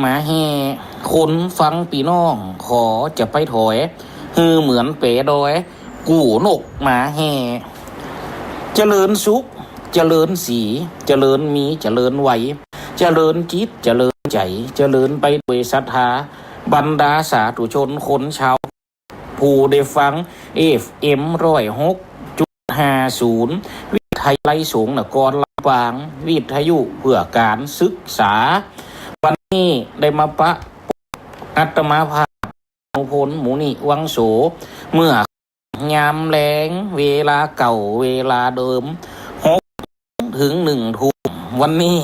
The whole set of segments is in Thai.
มาแห่คนฟังปีน้องขอจะไปถอยฮือเหมือนเป๋ดอยกู่นกมาแห่เจริญสุขเจริญสีเจริญมีเจริญไหวเจริญจิตเจริญใจเจริญไปด้วยศรัทธาบรรดาสาธุชนคนชาวผู้ได้ฟัง FM 106.50 วิทยาลัยสงฆ์นครลำปางวิทยุเพื่อการศึกษาวันนี้ได้มาปะอัตมาภาพพลหมูนิวังโสเมื่อยามแล้งเวลาเก่าเวลาเดิม6 ถึง 1 ทุ่มวันนี้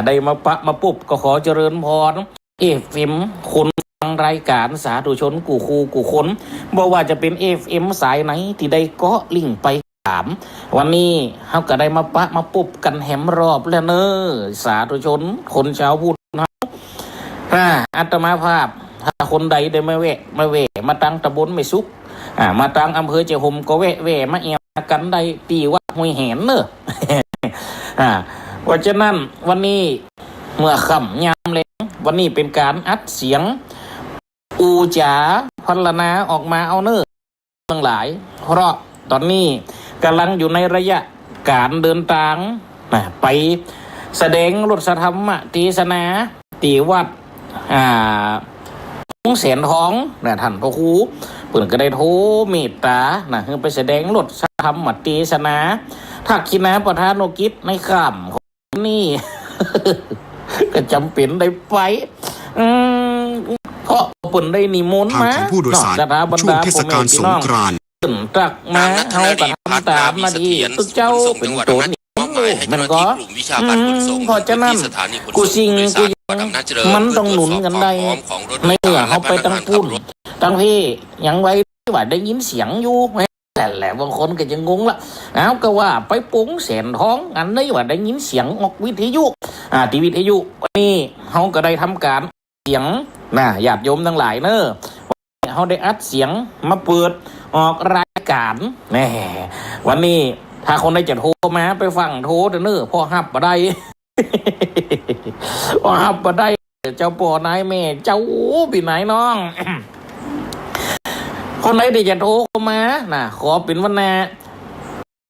ได้มาปะมาปุ๊บก็ขอเจริญพรFM คนฟังรายการสาธุชนกูคูกูคนบอกว่าจะเป็น FM สายไหนที่ได้เกาะลิงไปถามวันนี้เฮาก็ได้มาปะมาปุ๊บกันแหมรอบแล้วเนอสาธุชนคนชาวพุทธเฮาอาตมาภาพถ้าคนใดได้มาแวะมาตั้งตำบลไม่สุกมาตั้งอำเภอเจ้าหมก็แวะมาเอียกันได้ตีว่าห้วยแหนเนอเพราะฉะนั้นวันนี้เมื่อค่ำยามแลงวันนี้เป็นการอัดเสียงอูจ๋าพัลนาออกมาเอาเนอทั้งหลายเพราะตอนนี้กำลังอยู่ในระยะการเดินทางไปแสดงรถธรรมเทศนาที่วัดแสนทองท่านพระครูเปิ่นก็ได้โทเมตตาคือไปแสดงรถธรรมเทศนาทักขิณาประธานกิจในค่ำของนี่ ก็จำเป็นได้ไปเพราะเปิ่นได้นิมนต์มาผู้โดยสารช่วงเทศกาลสงกรานต์ตักมาเฮาก็ทำตามมาดีตึกเจ้าเป็นตัวนี่มันก็พอจะนั่นกูสิ่งกูมันต้องหนุนกันได้ไม่เหลือเขาไปตั้งปุ่นตั้งพี่ยังไว้ว่าได้ยินเสียงอยู่แต่แหละบางคนก็จะงงละเอาก็ว่าไปปุ้งแสนท้องอันนี้ว่าได้ยินเสียงออกวิทยุที่วิทยุนี่เขาก็ได้ทำการเสียงญาติโยมทั้งหลายเนอะเขาได้อัดเสียงมาเปิดออกรายการแน่วันนี้ถ้าคนได้จะโทรมาไปฟังโทรเนอะพ่อฮับมาได้พ่อฮับมาได้เจ้าพ่อนายแม่เจ้าพี่นายน้องคนไหนที่จะโทรมาขอเป็นวันนา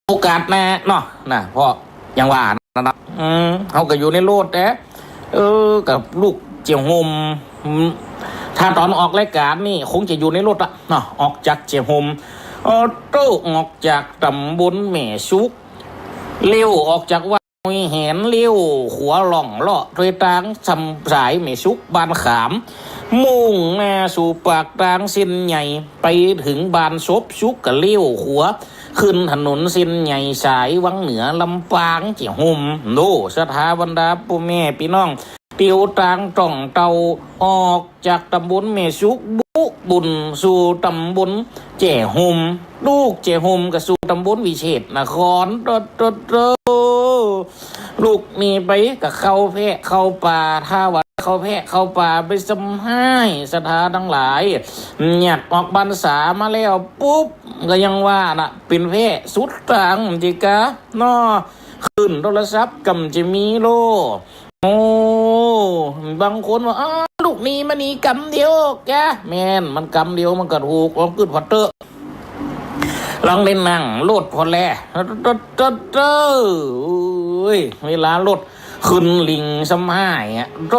โอกาสนาเนาะเพราะอย่างว่านะเขาก็อยู่ในโลดกับลูกเจียวหมถ้าตอนออกรายการนี่คงจะอยู่ในรถอะเนาะออกจากเจียวหมโต้ออกจากตำบลแม่ซุกเลี้ยวออกจากว่าไม่เห็นเลี้ยวหัวหล่องเลาะโดยทางสายแม่ซุกบ้านขามมุ่งหน้าสู่ปากทางเส้นใหญ่ไปถึงบ้านซบซุกกับเลี้ยวหัวขึ้นถนนเส้นใหญ่สายวังเหนือลำปางเจียวหมโดสถาบรรดาปู่แม่พี่น้องเตียวตางจ่องเตาออกจากตำบลแม่ซุกบุญสู่ตำบลแจ่หมลูกแจ่หมกับสู่ตำบลวิเชษนครลูกนี่ไปกับเข้าแพะเข้าป่าท่าวัดเข้าแพะเข้าป่าไปสำให้สถาทั้งหลายหยัดออกบรรษามาแล้วปุ๊บก็ยังว่าเป็นแพะสุดต่างจิกะนอขึ้นโทรศัพท์กำจะมีโลโอ้บางคนว่าลูกนี้มันนี่กำเดียวแกแม่นมันกำเดียวมันก็ถูกลองขึ้นพอเตอร์ลองเล่นนั่งโลดพอแล้วเวลาโลดขึ้นลิงสมัยโร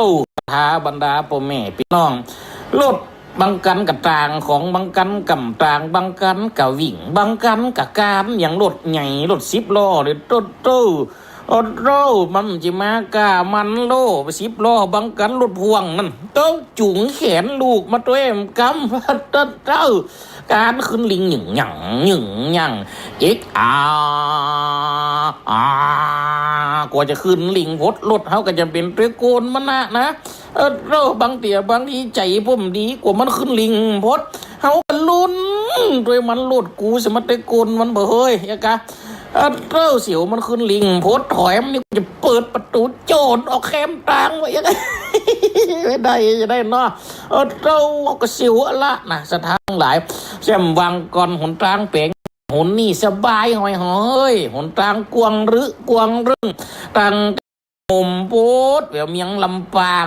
ทาบรรดาพ่อแม่พี่น้องโลดบางกันกับต่างของบางกันกับต่างบางกันกับวิ่งบางกันกับการอย่างรถใหญ่รถ10 ล้อเลยโรมันจะมากามันโลไป10 ล้อบังกันรถพ่วงนั่นต้องจุงแขนลูกมาตัวเอ็มกำการขึ้นลิงหนึ่งเอ็กกว่าจะขึ้นลิงพดรถเขาก็จะเป็นตะโกนมันนะโรบางเตี่ยบางทีใจผมดีกว่ามันขึ้นลิงพดเขาก็ลุ้นด้วยมันรถกูสมัตะโกนมันเฮ้ยยะกะเสียวมันขึ้นลิงโพสถอยมันจะเปิดประตูโจรออกแคมตังไว้ยังไงไม่ได้จะได้เนาะก็เสียวละสถานหลายแซมวังก่อนหนทางเป่งหนนี่สบายหอยหนทางกวางรึตังมุมโพสเมียงลำปาง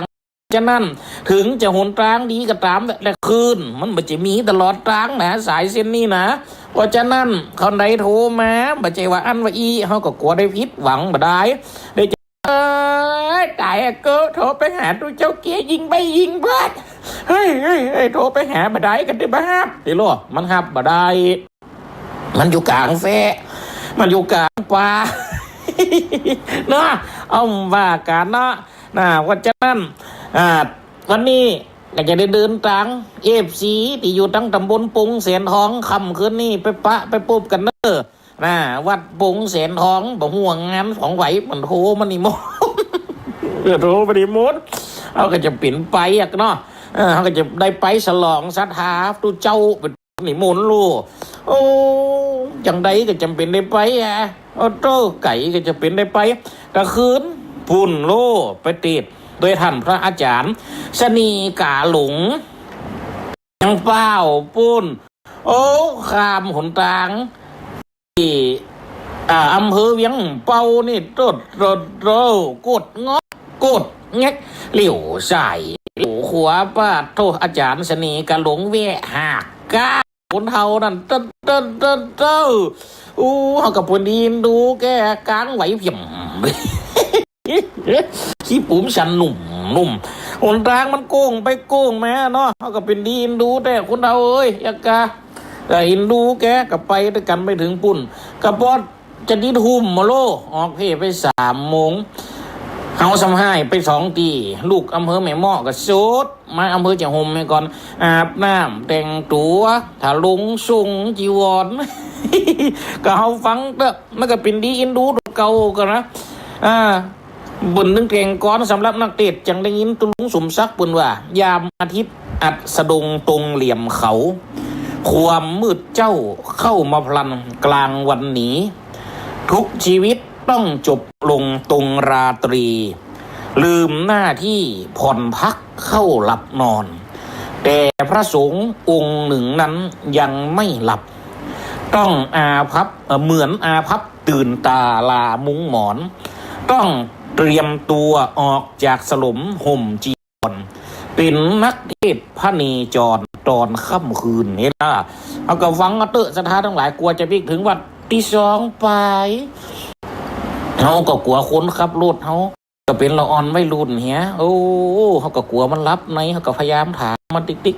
จ ะนั้นถึงจะหนทางดีก็ตามแต่คืนมันไม่จะมีตลอดทางนะสายเส้นนี้นะเพราะฉะนั้นคนใดโทรมาบ่ใจว่าอันว่าอีเขาก็กลัวได้ผิดหวังบ่ได้ได้จะตายก็โทรไปหาตัวเจ้าเกียยิงไปยิงเบิดเฮ้ยโทรไปหาบ่ได้กันได้บ่ฮับติโลมันฮับบ่ได้มันอยู่กลางแฟมันอยู่กลางป่าเนาะเอาว่ากันเนาะวันจันทร์นั้นวันนี้ก็จะได้เดินทางFCที่อยู่ทั้งตำบลปุงเสียนทองค่ำคืนนี้ไปพบกันเนอะวัดปุงเสียนทองบ่ห่วงงานของไหวมันโทรมันนี่มดโทรมันนี่มดเอาก็จะปิ่นไปเนาะเขาก็จะได้ไปฉลองศรัทธาตุเจ้าเป็นนิมนต์ลูกโอ้จังใดก็จำเป็นได้ไปโอ้โตไก่ก็จะเป็นได้ไปกลางคืนปุ่นโลไปติดโดยท่านพระอาจารย์ชนีกาหลงยังเป้าปุ่นโอ้ข้ามหนทางที่อำเภอเวียงเป้านี่โตกดงอกดเงี้ยเหลียวใส่เหลียวขวาป้าโทอาจารย์ชนีกาหลงเวะหักก้าคนเท่านั้นเต้อเขากับคนดีนดูแกกลางไหวเพียมขี้ปุ๋มฉันหนุ่มหนทางมันโก้งไปโก้งแม่เนาะเขาก็เป็นดีนดูแต่คนเราเอ้ยยากาแต่อินดูแกกับไปด้วยกันไปถึงปุ่นกับบอสจะดีทุ่มมาโลออกเพไป3 โมงเขาสำให้ไป2 ตีลูกอำเภอแม่หม้อก็โซดมาอำเภอจะห่มไปก่อนอาบน้ำแต่งตัวถ้าลุงสุงจีวร ก็เขาฟังเด้อมันก็เป็นดีอินดูเก่ากันนะบนนึงเก่งก้อนสำหรับนักเตะจังได้ยินตุลุงสมศักดิ์ปุ่นว่ายามอาทิตย์อัดสะดงตรงเหลี่ยมเขาความมืดเจ้าเข้ามาพลันกลางวันนี้ทุกชีวิตต้องจบลงตรงราตรีลืมหน้าที่ผ่อนพักเข้าหลับนอนแต่พระสงฆ์องค์หนึ่งนั้นยังไม่หลับต้องอาภัพเหมือนอาภัพตื่นตาลามุ้งหมอนต้องเตรียมตัวออกจากสลมห่มจีวรเป็นนักเทศพระเนจรตอนค่ำคืนนี่ล่ะเอาก็ฟังเตอะสถานทั้งหลายกลัวจะพิกถึงวัดที่2ไปเขาก็กลัวคนขับรถเขาก็เป็นละอ่อนไม่รุ่นเฮียโอ้เขาก็กลัวมันรับในเขาก็พยายามถามมันติ๊ก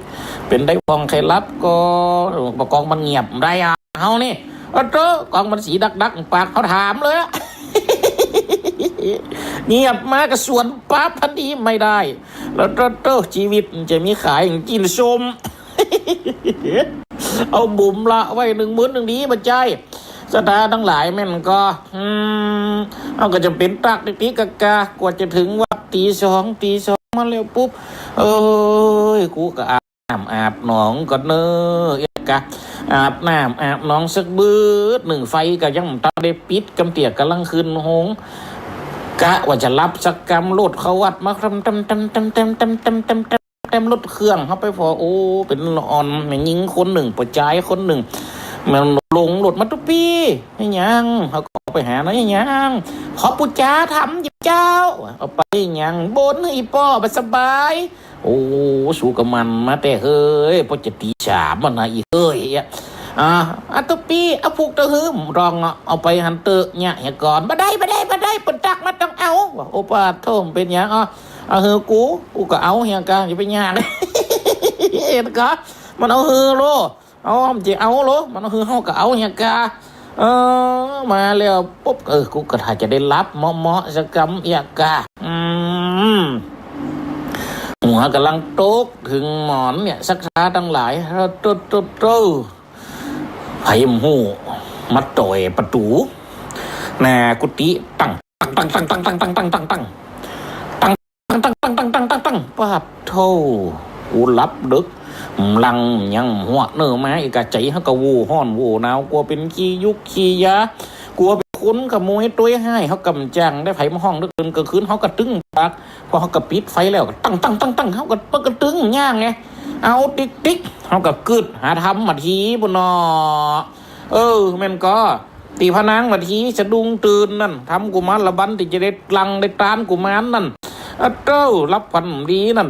เป็นได้กองใครรับก็กองมันเงียบได้เขานี่เตอะกองมันสีดักปากเขาถามเลยเงียบมากระสวนปั๊บทันทีไม่ได้แล้วเตอะชีวิตจะมีขายอย่างกินส้ม เอาบุ๋มละไว้1 มื้อ1 ดีมาใจสถานทั้งหลายแม่นก็เอาก็จะเป็นตักติ๊กกากว่าจะถึงวัดตีสองมาแล้วปุ๊บกูก็อาบหนองก่อนเนอะกะอาบน้ำอาบหนองสักบื้อ1 ไฟก็ยังตาได้ปิดกำเตียกกำลังคืนหงกะว่าจะรับสักกรรมรถเขาวัดมาเต็มรถเครื่องเข้าไปพอโอ้เป็นอ่อนแม่ยิงคน1ปจายคน1มันลงรถมาทุกปีไม่ยังเขาก็ไปหานะยังขอปุจจาทำหยิบเจ้าเอาไปยังบนให้ป้อไปสบายโอ้สู้กับมันมาแต่เฮ้ยพอจะตี3มันนะอีเฮ้ยอัตปีเอาผูกตะหืมรองเอาไปหันเตอะเนี่ยเหี้ยก่อนบ่ได้ปนตักมาต้องเอาโอป้าโทมเป็นหยังเอาหือกูก็เอาเฮียกะอย่าไปยากเอ็ดกะมันเอาหือโลเอาจะเอาโลมันเอาหือเฮาก็เอาเฮียกะมาแล้วปุ๊บกูก็ถ้าจะได้รับเหมาะสักกำเอียกะหัวกำลังตกถึงหมอนเนี่ยสักษาทั้งหลายไผ่หูมาต่อยประตูกุฏิตั้งป้าโธ่กูรับดึกลังยังหัวเนื้อไม้กะใจเขาก็วูห้อนวูหนาวกลัวเป็นขี้ยุกขี้ยากลัวเป็นคนขโมยตัวให้เขากำจังได้ไผ่มาห้องดึกกลางคืนเขาก็ตึงปากพอเขาก็ปิดไฟแล้วตั้งเขาก็ตึงย่างไงเอาติ๊กเขาก็กึดหาทำมาทีบนนอแม่นก็ตีพนังมาทีสะดุ้งตื่นนั่นทำกุมารละบันติจะได้ลังได้ตานกุมารนั่น เจ้ารับพันดีนั่น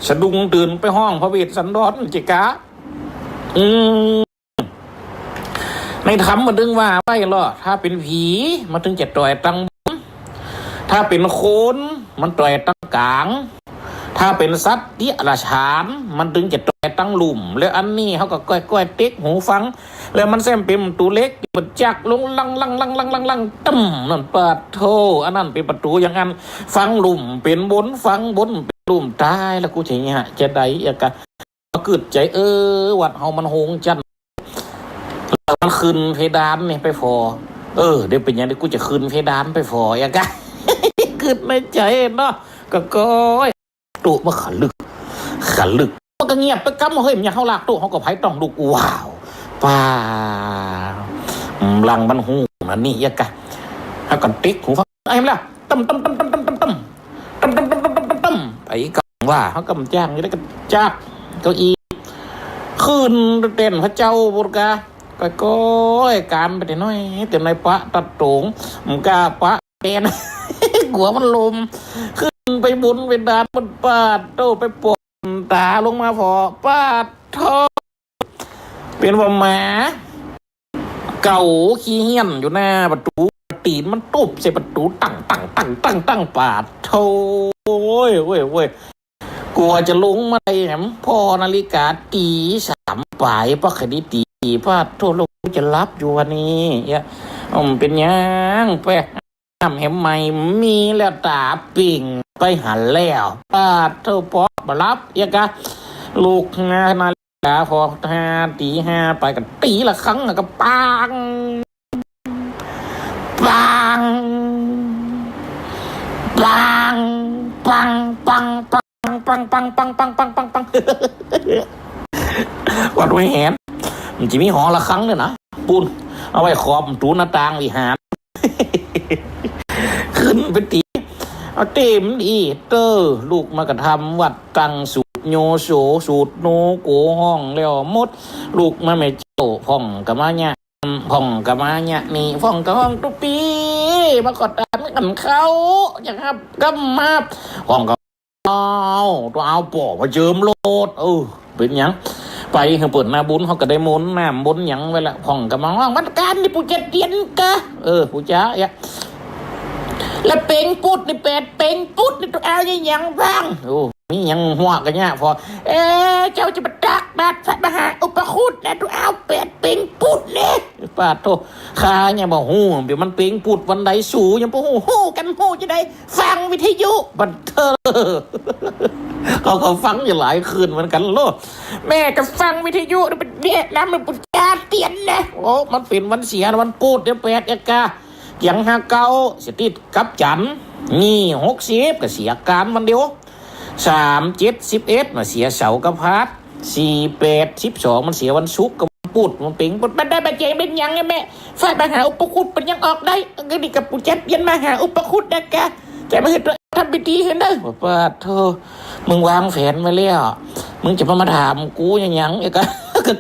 สะดุ้งตื่นไปห้องพระเวสสันดรจิกะในธรรมมันดึงว่าไว้หรอถ้าเป็นผีมันถึงจะต่อยตังถ้าเป็นคนมันต่อยตังกลางถ้าเป็นสัตว์ที่ราชานมันถึงจะต่อยตังหลุมแล้วอันนี้เขาก็ก้อยเต็กหูฟังแล้วมันแซมเป็นตัวเล็กมันจักลงลังตั้มนั่นเปิดโทอันนั้นเป็นประตูอย่างนั้นฟังหลุมเป็นบนฟังบนเป็นหลุมตายแล้วกูจะเนี่ยจะได้ยังกะมาเกิดใจวัดเฮามันโหงจันมันขึ้นเพดานนี่ไปฟอเดี๋ยวเป็นอย่างนี้กูจะขึ้นเพดานไปฟออย่างกะเกิดในใจเนาะก็ก้อยตุมาขันลึกมันก็เงียบไปกั๊บเฮ้ยมันอยากเข้าหลักตุเขาก็ไพ่ต้องดูว้าวป้าลังบันหูนั่นนี่ยังกะเขากันติ๊กหูฟังไอ้มาละตั้มไปกับว่าเขากำจ้างนี่ได้กันจักเก้าอี้ขึ้นเต้นพระเจ้าบุตรกาก็การไปแต่น้อยเต็มในปะตัดตงมึงกาปะเป็นหัวมันลมขึ้นไปบุญไปดานบนปาดโตไปปวดตาลงมาพอปาดท้อเป็นว่าหมาเก่าขี้เหี้ยนอยู่หน้าประตูตีนมันตุบใส่ประตูตั้งปาดโธ่โว้ยกลัวจะลงมาได้แหมพอนาฬิกาตี3ปลายปะคดีตีปาดโธ่ลูกจะรับอยู่วันนี้เป็นยังไปทำเห็นไหมมีแล้วตาปิ่งไปหันแล้วปาดโธ่พอมารับยังกะลูกนาฬิกาพอ5 ตี 5ไปกันตีละครั้งก็ปังวัดไว้แหนมันจะมีหอละครั้งเลยนะปูนเอาไว้ขอบตูหน้าต่างวิหารขึ้นเป็นตีเอาเต็มดีลูกมากระทำวัดตังสูตรโยโสสูตรโนโกห้องแล้วมดลูกมาไม่เจ้าพ่องกับมาเนี่ยนี่พ่องกับห้องตุปีมากดดันกันเขาอย่างครับก็มาห้องกับเอาปอกมาเจิมโลดเป็นยังไปเขาเปิดหน้าบุญเขาก็ได้มุนน้ำบุญยังไว้ละพ่องกับมาว่าวันการนี่ปู่จะเตียนกะปู่จ้าแล้วเป่งปุดนี่เป็ดเป่งปุดนี่ตัวเอาอย่างบ้างนี่ยังหัวกันเนี่ยพอเจ้าจะมาดักดัดสัตว์มหาอุปคุตนะตัวเอาเป็ดเป่งปุดเนี่ยป้าโตข้าเนี่ยบอกหูเดี๋ยวมันเป่งปุดวันใดสู่ยังพอหูกันหูจะได้ฟังวิทยุบันเทิงเขาฟังอยู่หลายคืนเหมือนกันโลดแม่ก็ฟังวิทยุเป็นเนี่ยนะมันปุจจาเตียนนะมันเป็นวันเสียวันปูดเดี๋ยว8 เอกาอย่าง59สิติดกับจันนี่60ก็เสียการมันเดียว3 7 11มาเสียเสากับพัด4 8 12มันเสียวันศุกร์กับปุดมันปิงปุดมันได้บาดเจ็บเป็นยังไงแม่ฝ่ายมหาอุปคุตเป็นยังออกได้ก็ดีกับปุจเจ็บยันมหาอุปคุตนะแกแต่ไม่เห็นทำพิธีเห็นได้ป้าเธอมึงวางแผนไว้แล้วมึงจะมาถามกูยังก็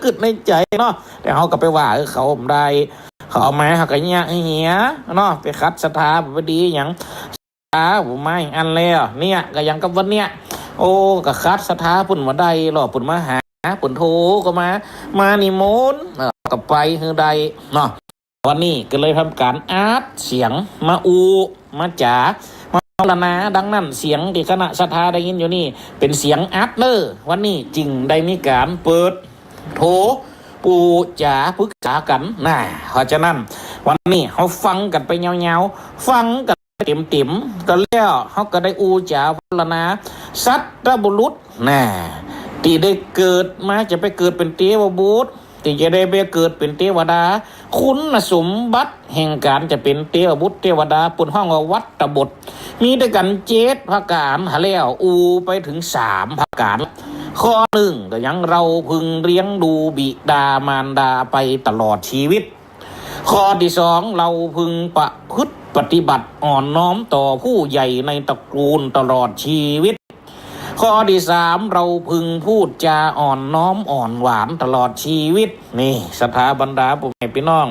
กึดในใจเนาะแต่เขาก็ไปว่าเขาผมได้เขาเอามาเขาก็เหี้ยเนาะไปคัดสถาบดีอย่างผมไม่อันแล้วเนี่ยก็ยังกับวันเนี้ยก็คัดสถาปุ่นมาได้หรอปุ่นมาหาปุ่นโทก็มานิมนต์กับไปคือใดเนาะวันนี้ก็เลยทำการอาร์ตเสียงมาจ๋ามาละนะดังนั้นเสียงที่คณะสถาได้ยินอยู่นี่เป็นเสียงอาร์ตเนอร์วันนี้จริงได้มีการเปิดโทปู่จ๋าปรึกษากันเพราะฉะนั้นวันนี้เขาฟังกันไปเงาๆฟังกันเต็มก็แล้วเขาก็ได้จ๋าพลนาสัตว์บุรุษที่ได้เกิดมาจะไปเกิดเป็นเทวบุตรที่จะได้ไปเกิดเป็นเทวดาคุณสมบัติแห่งการจะเป็นเทวบุตรเทวดาปุ่นห้องว่าวัตบทมีด้วยกัน7 ประการหาแล้วไปถึง3 ประการข้อ 1ก็ยังเราพึงเลี้ยงดูบิดามารดาไปตลอดชีวิตข้อที่ 2เราพึงประพฤติปฏิบัติอ่อนน้อมต่อผู้ใหญ่ในตระกูลตลอดชีวิตข้อที่ 3เราพึงพูดจาอ่อนน้อมอ่อนหวานตลอดชีวิตนี่สถาบรรดาพ่อแม่พี่น้อง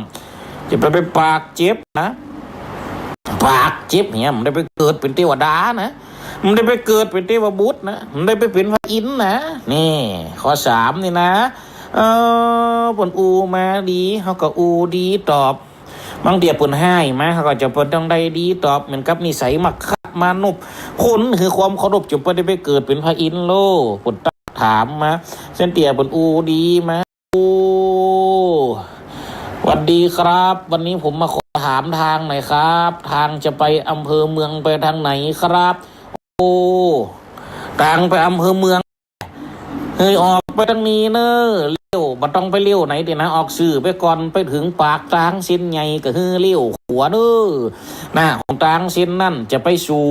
จะไปปากเจ็บนะปากเจ็บเนี่ยมันได้ไปเกิดเป็นเทวดานะ มันได้ไปเกิดเป็นเทวบุตรนะมันได้ไปเป็นพระอินทร์นะนี่ข้อ3นี่นะปนอูมาดีเขาก็อูดีตอบบางเดียปนให้มาเขาก็จะปนต้องได้ดีตอบเหมือนกับนิสัยมักคัดมานุบคนคือความเคารพจนปนได้ไปเกิดเป็นพระอินทร์โลปนถามมาเส้นเตียปนอูดีมาอูสวัสดีครับ วันนี้ผมมาขอถามทางหน่อยครับ ทางจะไปอำเภอเมืองไปทางไหนครับโอ้ทางไปอำเภอเมืองเฮ้ยออกไปทางนี้เนอะเลี้ยวบ่ต้องไปเลี้ยวไหนเดี๋ยวนะออกสื่อไปก่อนไปถึงปากทางเส้นใหญ่ก็คือเลี้ยวหัวเนอะนะของทางเส้นนั่นจะไปสู่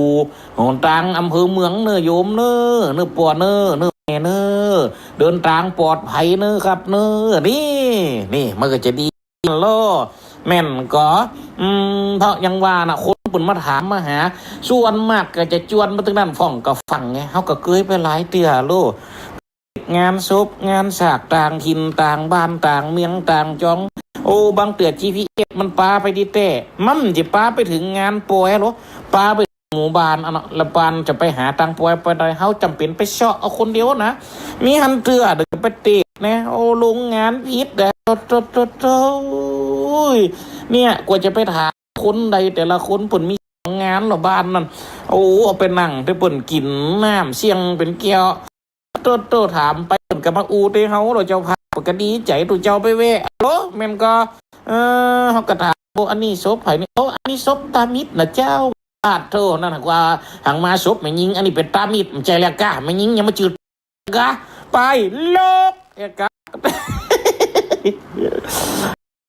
ของทางอำเภอเมืองเนอะโยมเนอะเนอะปอเนอะเนอะแม่เนอะเดินทางปลอดภัยเนอะครับเนอะนี่มันก็จะดีโลแม่นก็เพราะยังว่านะคนปุ่นมาถามมาหาส่วนมากก็จะจวนมาถึงนั่นฟ่องก็ฟังไงเขาก็เคยไปหลายเตือโลงานศพงานสากต่างถิ่นต่างบ้านต่างเมืองต่างจองโอ้บางเตือ GPS มันปาไปดีแต่มันจะปาไปถึงงานป่วยหรอปาไปหมู่บ้านอันนั้นละบานจะไปหาตังป่วยไปได้เขาจำเป็นไปเชาะเอาคนเดียวนะมีหันเตือเดี๋ยวไปติดนะโอ้ลงงานพิษแต่โเนี่ยกว่าจะไปถามคนใดแต่ละคนปุ่นมีงานหรอบ้านนั่นโอ้เอาไปนั่งไปปุ่นกินน้ำเสียงเป็นแก้วโตถามไปปุ่นกับมาอูเตเฮาเราเจ้าพาปกดีใจตัวเจ้าไปเวะโอ้แม่นก็เขากระถามโอ้อันนี้ศพไผ่นี่โอ้อันนี้ศพตามิดนะเจ้าอาโทนั่นว่าหางมาศพไม่ยิงอันนี้เป็นตามิดใจแลกกะไม่ยิงยังมาจืดกะไปโลกเอกะ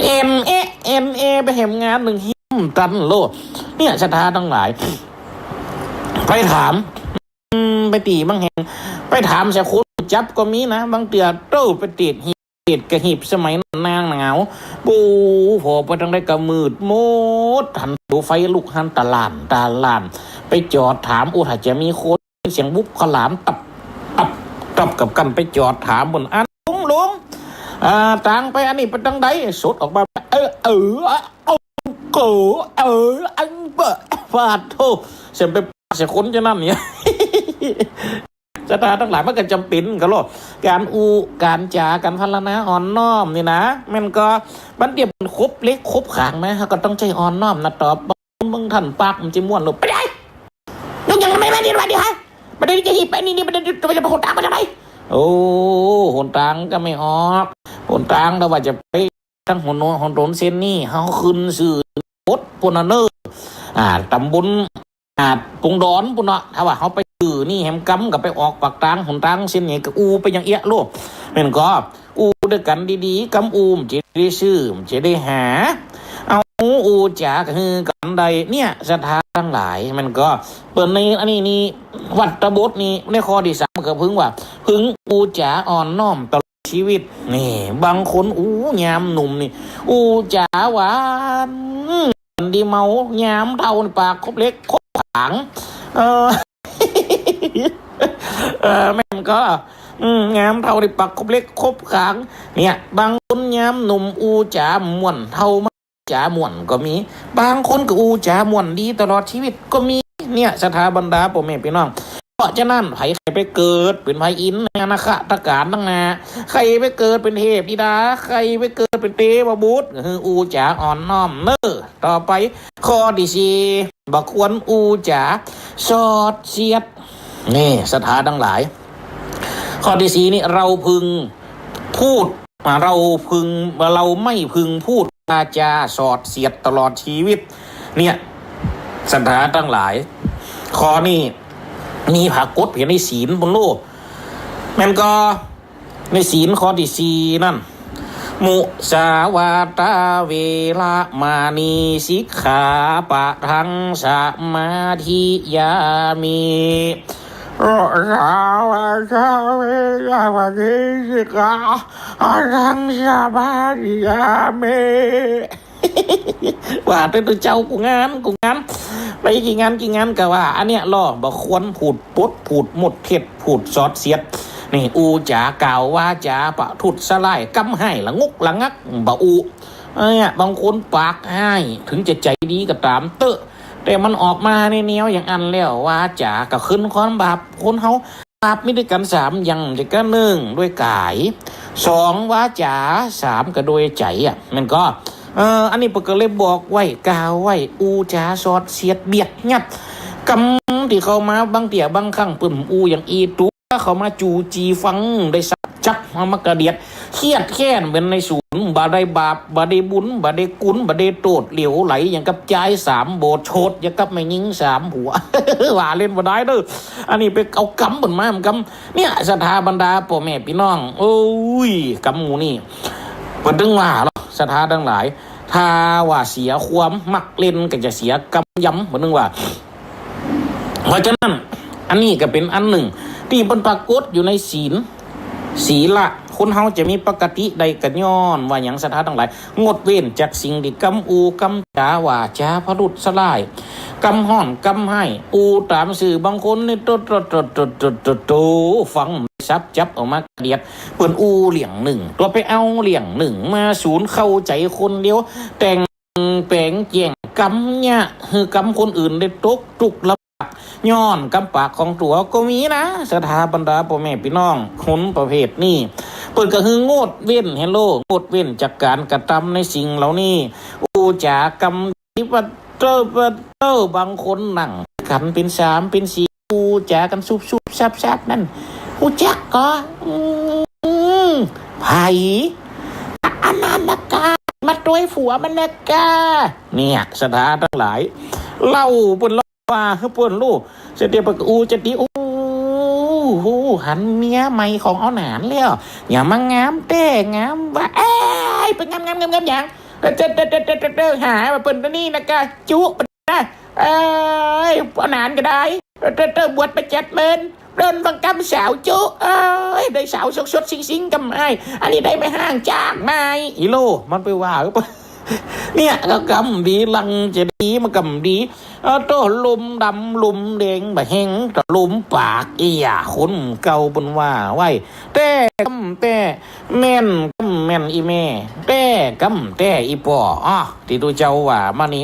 เอ็มเอไปเห็นงานหนึ่งหิมตันโลเนี่ยชะตาทั้งหลายไปถามไปตีบางแห่งไปถามเสียคนจับก็มีนะบางเตือโตไปติดหิดกระหิบสมัยนางหนาวปูพอไปทางได้กระมืดมดหันดูไฟลุกหันตาลานไปจอดถามถ้าจะมีคนเสียงบุบขลามตับกับกันไปจอดถามบนอันลุงต่างไปอันนี้ไปทางใดสดออกมาอันเบะฟาดโทเสียงไปเสียคนจะนั่นเนี่ยชะตาทั้งหลายมันก็จำเป็นกันหรอการจาการพัฒนาอ่อนน้อมนี่นะมันก็บันเดียบครบเล็กครบขางนะก็ต้องใจอ่อนน้อมนะตอบบางท่านปากมันจะม้วนหลบไปได้ยังไม่ดีว่าดีฮะประเด็นจะหิบไปนี่ประเด็นจะไปหนทางไปทางไหนโอ้หนทางก็ไม่ออกหนทางเราว่าจะไปทั้งหนเส้นนี่เขาขึ้นสื่อรถปุ่นเนอร์ตำบลปงดอนปุ่นเนาะถ้าว่าเขาไปสื่อนี่แหมกำกับไปออกปากทางหนทางเส้นนี้ก็อูไปยังเอี้ยโลกเป็นก็อูด้วยกันดีๆกำอูมจะได้ชื่อจะได้หาเอาอูจ๋าก็คือกันใดเนี่ยสถานทั้งหลายมันก็เปิดในอันนี้วัดตะบดนี่ในข้อที่3ก็พึงว่าพึงอูจ๋าอ่อนน้อมตลอดชีวิตนี่บางคนยามหนุ่มนี่อูจ๋าหวานดีเมายามเท่าปากคบเล็กคบขางแม่นก็งามเท่าในปากคบเล็กคบขางเนี่ยบางคนยามหนุ่มอูจ๋าม่วนเท่าจ๋าม่วนก็มีบางคนก็อูจ๋าม่วนดีตลอดชีวิตก็มีเนี่ยสถาบันดาพ่อแม่พี่น้องเพราะฉะนั้นใครไปเกิดเป็นพระอินทร์นาคตการตั้งนาใครไปเกิดเป็นเทพธิดาใครไปเกิดเป็นเทวบุตรคืออูจ๋าอ่อนน้อมเนอต่อไปข้อที่4บอกควรอูจ๋าสอดเสียดนี่สถาทั้งหลายข้อที่4นี่เราพึงพูดเราไม่พึงพูดวาจาสอดเสียดตลอดชีวิตเนี่ยสถาทั้งหลายข้อนี้มีผักกดเพียงในศีลบนโลกมันก็ในศีลข้อที่4นั่นมุสาวาตาเวลามานีสิกขาปะทังสมาธิยามีสาวาตาเวลามานีสิกขาปะทังสมาธิยามีว่าแต่ตัวเจ้ากูงานไปกี่งานก็ว่าอันเนี้ยล่อบ่ควรพูดปดพูดหมดเท็จพูดสอดเสียดนี่อูจ๋ากล่าวว่าจ๋าปะทุดสลายกำให้ละงกละงักบ่อูเนี่ยบางคนปากให้ถึงจะใจดีก็ตามเตอะ แต่มันออกมาในแนวอย่างอันแล้วว่าจ๋าก็ขึ้นความบาปคนเฮาบาปไม่ได้กัน3อย่างจะก็1ด้วยกาย2ว่าจ๋า3ก็โดยใจมันก็อันนี้เพิ่นก็เลยบอกไว้กล่าวไว้อูจ๋าสอดเสียดเบียดงัดกำที่เขามาบางเตี่ยบางครั้งเปิ่นอูอย่างอีตุเขามาจูจีฟังได้สักจับมากระเดียดเครียดแค้นเป็นในศูนย์บาได้บาปบาได้บุญบาได้กุนบาได้โตดเหลวไหลอย่างกับใจ3โบสถ์โชดอย่างกับไม่ยิง3หัว ว่าเล่นบ่ได้เด้ออันนี้ไปเอากำเปิ่นมามันกำเนี่ยศรัทธาบรรดาพ่อแม่พี่น้องโอ้ยกำหมูนี่เปิดดึงว่าหรอศรัทธาทั้งหลายถ้าว่าเสียความมักเล่นก็จะเสียกำย้ำเหมือนนึงว่าเพราะฉะนั้นอันนี้ก็เป็นอันหนึ่งที่มันปรากฏอยู่ในศีละคนเฮาจะมีปกติใดกันย้อนว่าอย่างศรัทธาทั้งหลายงดเว้นจากสิ่งที่กำอูกำจาว่าจาพรุษสลายกำห่อนกำให้อูตามสื่อบางคนนี่โตฟังซับจับออกมาเดียดเปิ้นอูเหลี่ยงหนึ่งตัวไปเอาเหลี่ยงหนึ่งมาศูนย์เข้าใจคนเดียวแต่งแปลงเกี่ยงกำเนี่ยคือกำคนอื่นได้ตกทุกละย้อนกำปากของตัวก็มีนะศรัทธาบรรดาพ่อแม่พี่น้องคนประเภทนี้เปิดก็คืองดเว้นงดเว้นจากการกระทำในสิ่งเหล่านี้อูจากำที่ว่าเตอบางคนนั่งกันเป็น3เป็น4อูจากันซุบซับนั่นอูจักก็ไผ่อนันตกามาตัวผัวมันนะกาเนี่ยศรัทธาทั้งหลายเล่าบนว่าคือเปิ้นลูกเสด็จปอูจะดีหันเมียใหม่ของเอาหนานแล้วอย่ามางามแต่งามว่าเอ้ยเป็นงามอย่างจะหามาเปิ้นนี่นะกะจุนะเอ้ยเอาหนานก็ได้บวชไป7 เดือนเดินบังกำสาวจุเอ้ยได้สาวสดซิงกำไอ้อันนี้ได้ไปห้างจากไม้อีโลมันไปว่าเนี่ยก็กำดีลังจะดีมันกำดีโตลุมดำลุมแดงบะแหงตะลุมปากอีหยาคนเก่าบนว่าไว้แต่กำแต่แม่นอีแม่แต่กำแต่อีป่อที่ตัวเจ้าว่ามานี่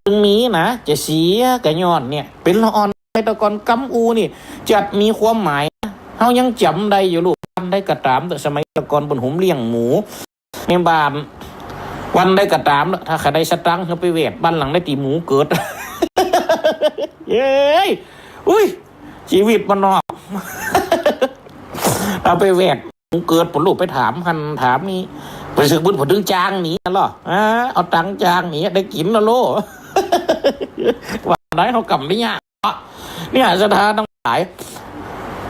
ตรงนี้นะจะเสียกระยอนเนี่ยเป็นละอ่อนในตะกอนกำอูนี่จัดมีความหมายเฮายังจำได้อยู่ลูกได้กระตามแต่สมัยตะกอนบนหุมเลี้ยงหมูในบ้านวันได้กระตามถ้าใครได้สตังค์เขาไปเวทบ้านหลังได้ตีหมูเกิด เย้ยอุ้ยชีวิตมันนอก เอาไปเวทหมูเกิดผลลูกไปถามนี่ไปสึกบุญผลถึงจางหนีหรอเอาตังจางหนีได้กินแล้วโล วันไหนเขากำไม่ยากเนี่ยศรัทธาทั้งหลาย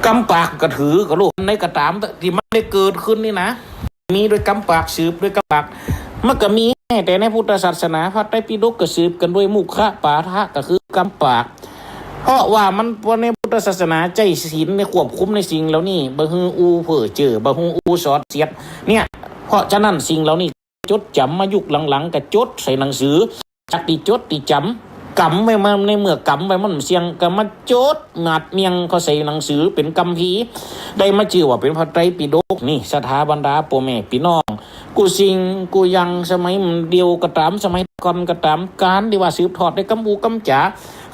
กำปากกระถือกระลูกในกระตามที่มันได้เกิดขึ้นนี่นะมีโดยกำปากสืบด้วยกำปากมันก็มีแต่ในพุทธศาสนาพระไตรปิฎกก็สืบกันด้วยมุขะปาทะก็คือกำปากเพราะว่ามันในพุทธศาสนาใจศีลในควบคุมในสิ่งเหล่านี้บ่ฮืออูเผอเจอบะฮูอูสอดเสียดเนี่ยเพราะฉะนั้นสิ่งเหล่านี้จดจำมายุคหลังๆก็จดใส่หนังสือจักติจดติจำกำไว้มาในเมื่อกำไว้มันเสียงก็มาจดหนาดเมียงเขาใส่หนังสือเป็นกัมภีร์ได้มาชื่อว่าเป็นพระไตรปิฎกนี่ศรัทธาบรรดาพ่อแม่พี่น้องกูสิงกูยังสมัยเดียวก็ตามสมัยก่อนก็ตามการที่ว่าสืบทอดได้กำอูกำจ๋า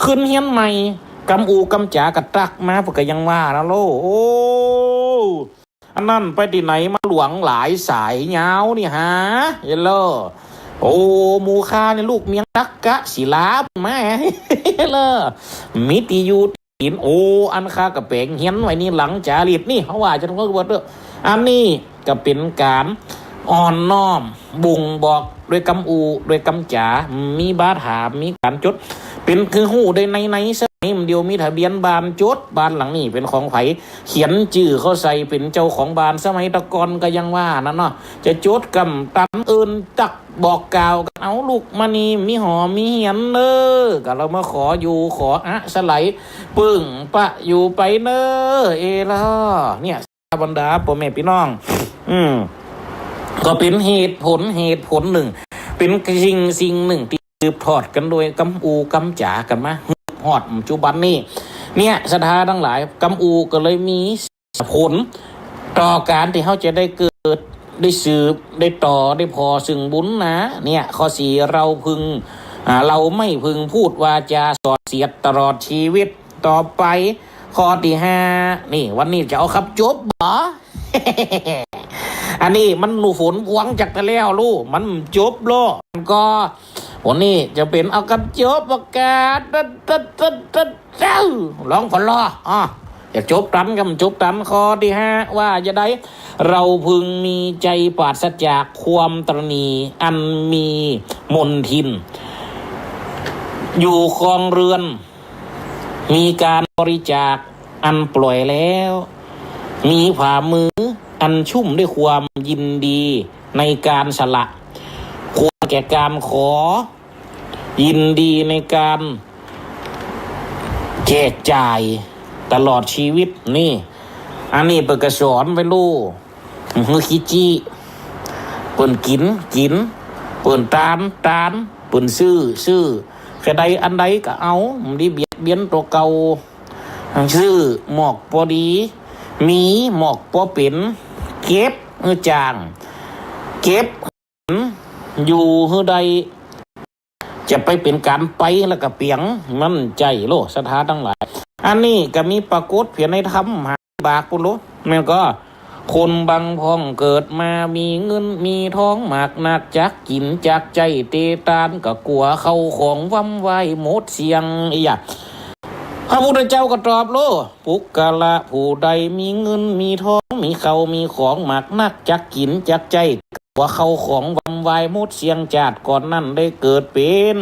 ขึ้นเฮียนใหม่กำอูกำจ๋ากระตักมาพวกก็ยังว่านะโลโอ้อันนั้นไปที่ไหนมาหลวงหลายสายยาวนี่ฮะเยลโลโอ้มูคาเนี่ยลูกเมียงรักกะศิลาแม่เลอมิติยูตินโออันคากระเปงเฮียนไว้นี่หลังจารีตนี่เขาว่าจะต้องก็ว่าอันนี้ก็เป็นการอ่อนน้อมบ่งบอกด้วยกำอูด้วยกำจ๋ามีบาถามีการจดเป็นคือหู้ได้ในสมัยเดียวมีทะเบียนบ้านจดบ้านหลังนี้เป็นของไผเขียนชื่อเขาใส่เป็นเจ้าของบ้านสมัยตะกอนก็ยังว่านั่นเนาะจะจดกำตันอื่นจักบอกกล่าวกันเอาลูกมานี่มีหอมีเหียนเนอก็เรามาขออยู่ขอสไลปึ่งปะอยู่ไปเนอเอล่ะเนี่ยบรรดาพ่อแม่พี่น้องก็เป็นเหตุผลหนึ่งเป็นสิ่งหนึ่งที่สืบทอดกันโดยกำอูกำจ๋ากันมาฮอดปัจจุบันนี้เนี่ยศรัทธาทั้งหลายกำอูก็เลยมีผลต่อการที่เขาจะได้เกิดได้สืบได้ต่อได้พอซึ่งบุญนะเนี่ยข้อ4เราพึง เราไม่พึงพูดวาจาสอดเสียดตลอดชีวิตต่อไปข้อที่ห้านี่วันนี้จะเอาครับจบบ่ อันนี้มันหนูฝนพวงจากตะแล้วลูกมันจบโลมันก็วันนี้จะเป็นเอากับจบประกาศร้องพลอจะจบตันกับจบตันข้อที่ห้าว่าจะได้เราพึงมีใจปราศจากความตรณีอันมีมนทินอยู่ครองเรือนมีการบริจาคอันปล่อยแล้วมีฝ่ามืออันชุ่มด้วยความยินดีในการสละควรแก่การขอยินดีในการแจกจ่ายตลอดชีวิตนี่อันนี้เปิดกระสอนไปลูกมือขี้จี้เปิดกินเปิดตานเปิดซื้อแค่ใดอันใดก็เอามันดีเบียนตัวเก่าซื้อหมอกพอดีมีหมอกพอเป็นเก็บจางเก็บอยู่เฮือใดจะไปเป็นการไปแล้วก็เปียงมันใจโลสถาทั้งหลายอันนี้ก็มีปรากฏเพียงในธรรมหาบากปุโรมันก็คนบางพ้องเกิดมามีเงินมีทองมากนักจักกินจักใจเตตานก็กลัวเข้าของวำไว้หมดเสียงพระพุทธเจ้าก็ตอบโลปุกกะละผู้ใดมีเงินมีทองมีเขามีของมากนักจักกินจักใจว่าเขาของวำวายมุดเสียงจาดก่อนนั่นได้เกิดเป็น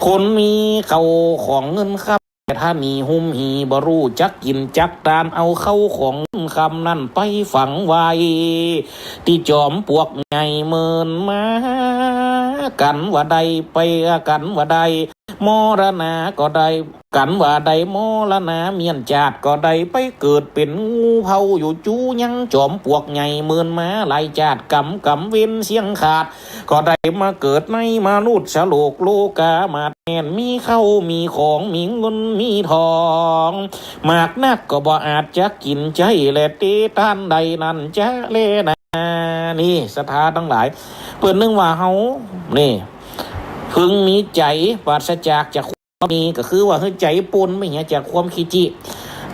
คนมีเขาของเงินครับแต่ถ้ามีหุ่มหีบรู้จักกินจักตานเอาเข้าของคำนั่นไปฝังไว้ที่จอมปวกไงเมินมากันว่าใดไปกันว่าใดมรณะก็ได้กันว่าใดมรณะเมียนจาดก็ได้ไปเกิดเป็นงูเผาอยู่จูยังจอมปวกไงเมินมาลายจาดกำเว้นเสียงขาดก็ได้มาเกิดในมนุษย์สโลกโลกามาแทนมีเข้ามีของมีเงินมีทองมากนักก็บ่อาจจะกินใจและเตท่านใดนั่นจะเลนะนี่ศรัทธาทั้งหลายเปิดนึงว่าเฮานี่พึงมีใจปราศจากความมีก็คือว่าใจปนไม่เหี้ยจากความขี้จิ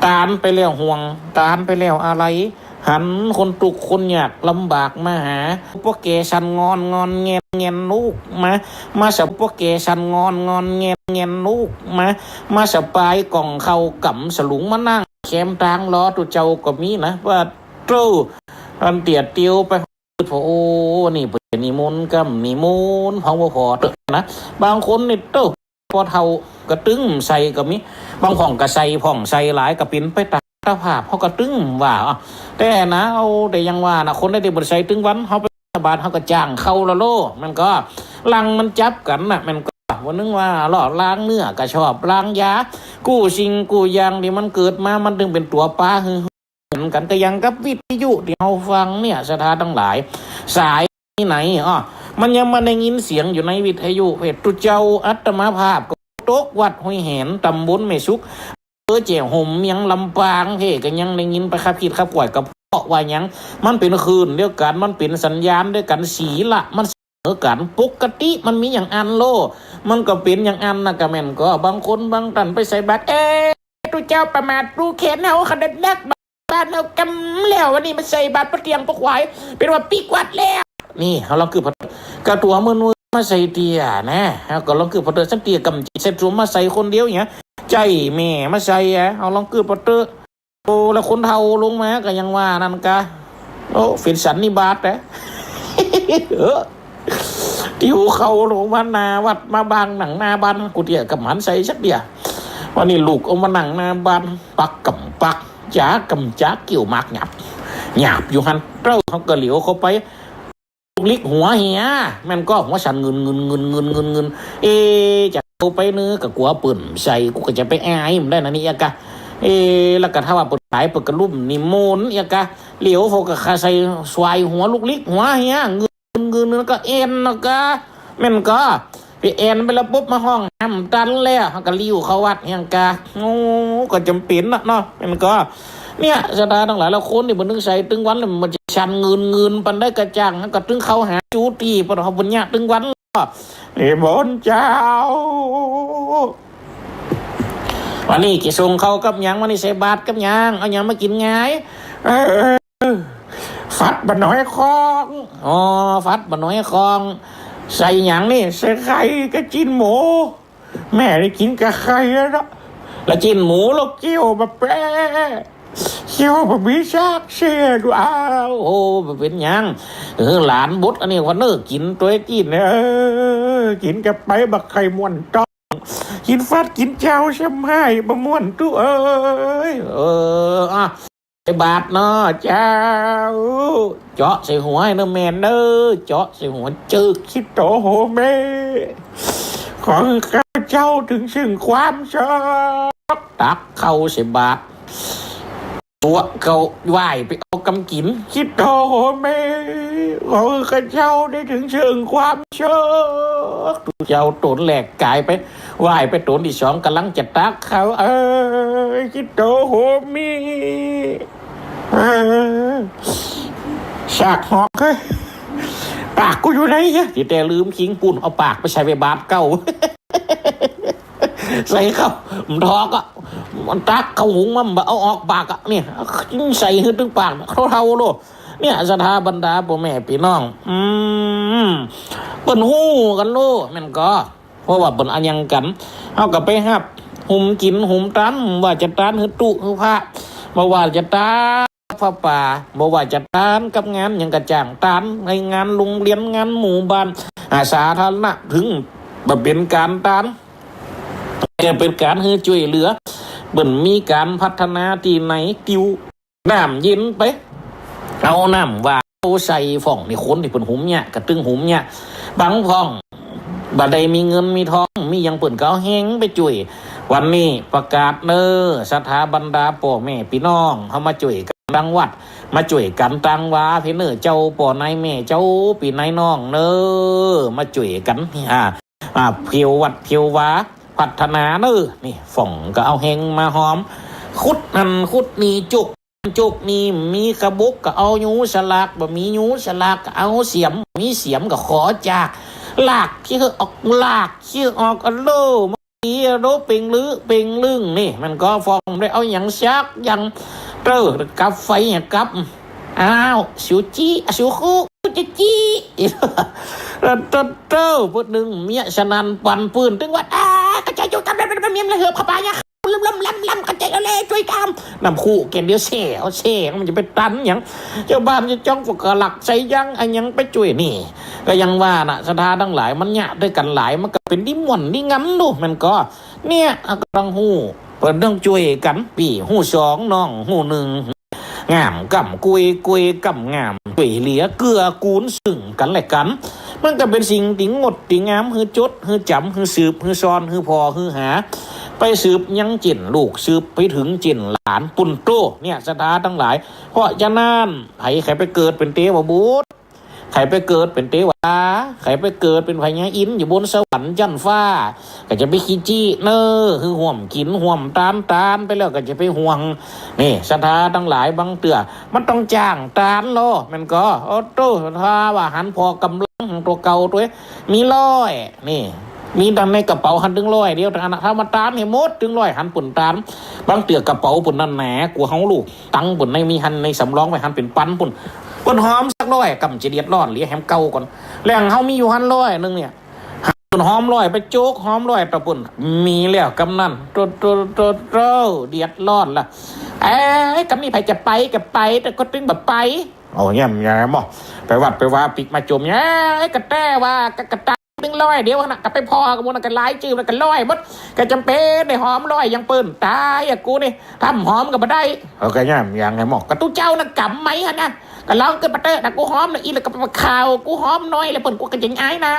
ตานไปแล้วห่วงตานไปแล้วอะไรหันคนตุกคนอยากลำบากมาหาพวกแกชันงอนเงียนลูกมาสับพวกแกชันงอนเงียนลูกมาสปายกล่องเข้ากำสลุงมานั่งแคมทางล้อตุเจ้าก็มีนะว่าโตอันเตียเตียวไปโอ้นี่เป็นนิมนต์กับนิมนต์พอเถอะนะบางคนนี่เต้าพอเท่ากระตึ้งใส่ก็มีบางผ่องกระใส่ผ่องใส่หลายกระปินไปตาภาพเขากระตึ้งว่าแต่นะเอาแต่ยังว่านะคนได้เด็กบริษัทตึงวันเขาไปบาทเขาก็จ้างเข้าละโลมันก็ลังมันจับกันนะมันก็วันนึงว่าหล่อล้างเนื้อก็ชอบล้างยากู้สิ่งกู้ยางที่มันเกิดมามันถึงเป็นตัวปลาเหมือนกันก็ยังกับวิทยุที่เราฟังเนี่ยสถานทั้งหลายสายที่ไหนมันยังมาได้ยินเสียงอยู่ในวิทยุเพจตุเจ้าอัตมาภาพก็ตกวัดห้วยแหนตำบลแม่สุกเจี๋ยห่มยังลำปางเพ่ก็ยังได้ยินไปขับผิดขับก่อยกับเพราะว่ายังมันเป็นคืนเดียวกันมันเป็นสัญญาณด้วยกันสีละมันเสมอกันปกติมันมีอย่างอันโลมันก็เป็นอย่างอันนะกะแม่นก็บางคนบางตันไปใส่บาตรตุเจ้าประมาทรู้เข็นเอาขนาดนักบ้านเอากำแล้ววันนี้มาใส่บาตรประเตียงประควายเป็นว่าปีกวัดแล้วนี่เขาลองคือกระตัวมือมาใส่เตียนะก็ลองคือพอเตอร์สักเตียกำเสร็จรวมมาใส่คนเดียวอย่างเงี้ยใจแม่มาใส่เอาลองคือพอเตอร์โอ้แล้วคนเท่าลงมาก็ยังว่านั่นกะโอ้ฝิ่นสันนิบาตนะที่หูเขาลงมานาวัดมาบางหนังนาบันกูเตียกับหันใส่สักเดียวันนี้ลูกเอามาหนังนาบันปักกับปักจ้ากำจ้าเกี่ยวมากหยับอยู่หันเราเขาก็เหลียวเขาไปลิกหัวเหียมันก็หัวฉันเงินจะเอาไปเนื้อกับกัวปืนใส่กูก็จะไปอ้ายมันได้นะนี่กะแล้วก็ถ้าว่าปดสายปดกระลุ่มนิมนต์กะเหลียวเขาก็ใส่สวายหัวลูกลิกหัวเหียเงินแล้วก็เอ็นแล้วก็มันก็ไปเอ็นไปแล้วปุ๊บมาห้องห้ามตันแล้วเขาก็ลิ้วเขาวัดยังกะโอ้ก็จำเป็นเนาะมันก็เนี่ยสถานทั้งหลายแล้วคนนี่มันนึกใส่ตึงวันเลยมันจะชันเงินปันได้กระจ่างก็ตึงเขาหาจูตีปะเขาบุญญาตึงวัน นิมนต์เจ้าวันนี้กี่ส่งเขากับยังวันนี้ใส่บาตรกับยังเอายังมากินไงฟัดบะน้อยคองอ๋อฟัดบะน้อยคองใส่หยังนี่ใส่ไข่กับจิ้นหมูแม่ได้กินกับไข่แล้วจิ้นหมูแล้วเกี่ยวมาแปะเกี่ยวมาบิชากเสียดูอ้าวโอ้เป็นยังหลานบดอันนี้วันเนอร์กินตัวกินกินกับไปบักไข่ม้วนต้องกินฟัดกินเจ้าช่ำให้บะม้วนตู้อ่ะใส่บาทเนาะเจ้าเจาะใส่หัวให้น้ำแมนเด้อเจาะใส่หัวจึกคิดโตโหเมขอข้าเจ้าถึงซึ่งความชอบตักเข้าใส่บาทตัวเขาไหวไปเอากำกินคิดโตโหเมขอข้าเจ้าได้ถึงซึ่งความชอบเจ้าตนแหลกกายไปไหวไปตนที่สองกำลังจะตักเขาคิดโตโหมีฉากหอกเฮ้ยปากกูอยู่ไหนเนี่ยที่แต่ลืมคิงปุ่นเอาปากไปใช้ไปบาดเก้าใส่เข้ามันทอกมันตักเข้าหุงมันเอาออกปากเนี่ยใส่ขึ้นถึงปากเท่าโลเนี่ยสถาบรรดาพ่อแม่พี่น้องเปิ่นหู้กันโลแม่นก็เพราะว่าเปิ่นอันยังกันเอากลับไปฮับหุ่มกินหุ่มตันว่าจะตันหือตุหือพระบ่ว่าจะตานพระป่าบ่ว่าจะตานกับงานอย่างกระจ่างตานในงานโรงเรียนงานหมู่บ้านสาธารณะถึงบ่เป็นการตานจะเป็นการให้ช่วยเหลือเบิ่นมีการพัฒนาที่ไหนติวน้ำเย็นไปเอาน้ำว่าเอาใส่ฝ่องนี่คนที่เพิ่นหุมเนี่ยกระตึงหุมเนี่ยบางฝ่องบ่ได้มีเงินมีทองมีหยังเพิ่นก็เอาแฮงไปช่วยวันนี้ประกาศสถาบรรดาพ่อแม่พี่น้องเฮามาช่วยกันดังวัดมาช่วยกันตังวาพี่เจ้าพ่อนายแม่เจ้าพี่นายน้องมาช่วยกันเพียววัดเพียววาพัฒนานี่ฝ่องก็เอาแฮงมาหอมขุดนั่นขุดนี่จุกนี่มีกระบุกก็เอายูสลากบ่มียูสลากก็เอาเสียมมีเสียมก็ขอจากลากที่ออกลากชื่อออกโลมีโรเป่งลือเป่งลึงนี่มันก็ฟองได้เอาอย่างชักอย่างกับไฟกับอ้าวสิวจีสิวคู่จะจีพูดหนึ่งเมียฉะนั้นปั่นปืนถึงว่ากระจายจุดกันเป็นเมียเลยเหรอขับไปเนี่ยล้ำกระจายอะไรช่วยกันนำคู่เกณฑ์เดียวเช่มันจะไปตันอย่างเจ้าบ้านจะจ้องฝึกหลักใส่ยังอันยังไปช่วยนี่ก็ยังว่าน่ะสถาทั้งหลายมันเนี่ยด้วยกันหลายมันก็เป็นดิม่วนดิงั้นดูมันก็เนี่ยกำลังหูเปิดต้องช่วยกันปีหูสองน้องหูหนึ่งงามกับกุยกับงามกุยเหลียเกลือกูนสึ่งกันแหละกันมันก็เป็นสิ่งติงงดติงงามฮือจดฮือจำฮือสืบฮือซ้อนฮือพอฮือหาไปสืบยังจิ่นลูกสืบไปถึงจิ่นหลานปุ่นโตเนี่ยสถาทั้งหลายเพราะจะนั่นใครไปเกิดเป็นเทวบุตรใครไปเกิดเป็นเทวดาใครไปเกิดเป็นพญาอินอยู่บนสวรรค์จันฟ้าก็จะไปขี้จี้คือห่วมกินห่วมตานไปแล้วก็จะไปห่วงนี่สถาทั้งหลายบางเตือมันต้องจ้างตานโลมันก็โอ้โตถ้าว่าหันพอกำลังตัวเก่าตัวมี100นี่มีดันในกระเป๋าหันถึง100เดียวถ้ามาตามให้หมดถึง100หันปุ่นตามบางเตือกระเป๋าปุ่นนั่นแหนกลัวเฮาลูกตังปุ่นในมีหันในสำรองไว้หันเป็นปันปุ่นหอมสัก100กำจะเดียดร้อนเหลียแฮมเก่าก่อนแรงเฮามีอยู่หัน100นึงเนี่ยปุ่นหอม100ไปโจกหอม100ตะปุ่นมีแล้วกำนั่นโตเดียดร้อนล่ะกำมีไผจะไปก็ไปแต่ก็ตึงแบบไปโอ้ยแย่บ่ไปวัดไปว่าปิกมาจมกระแต้ว่ากระตา100เดียวนะก็ไปพอกับมันกันหลายจืดมันกัน100บดก็จำเป็นได้หอม100ยังเปิ้นตายกูนี่ทำหอมก็บ่ได้ก็ย่ำอย่างไงหมอกกระตู้เจ้าน่ะกำไหมฮะนะก็ลองขึ้นมาเตอนะกูหอมนะอีแล้วก็มาข่าวกูหอมน้อยแล้วเปิ้นกูก็ยังอายนะ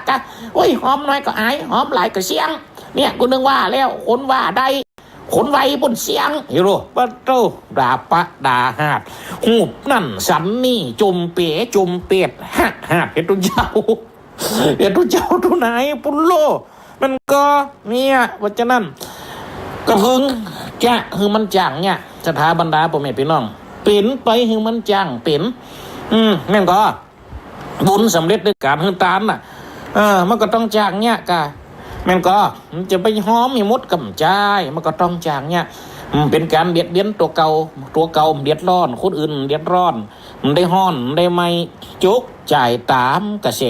กะโอ้ยหอมน้อยก็อายหอมหลายก็เสียงเนี่ยกูนึกว่าแล้วคนว่าได้คนไวบนเสียงฮิโร่ปะโตด่าปะด่าหาดหูนั่นสันนี่จมเป๋จมเป็ดหาดเห็นตัวเจ้าทุนายปุโลมันก็เนี่ยว่าจะนั่นก็พึงจะคือมันจังเนี่ยสถาบรรดาพ่อแม่พี่น้องเป็นไปคือมันจังเป็นแม่นก็บุญสำเร็จด้วยการฮือตานน่ะ มันก็ต้องจางเนี่ยกะมันก็มันจะไปหอมให้มดกำจายมันก็ต้องจางเนี่ยเป็นการเบียดเบียนตัวเก่าเดือดร้อนคนอื่นเดือดร้อนมันได้ห้อนได้ไม่จุกจ่ายตามกระแส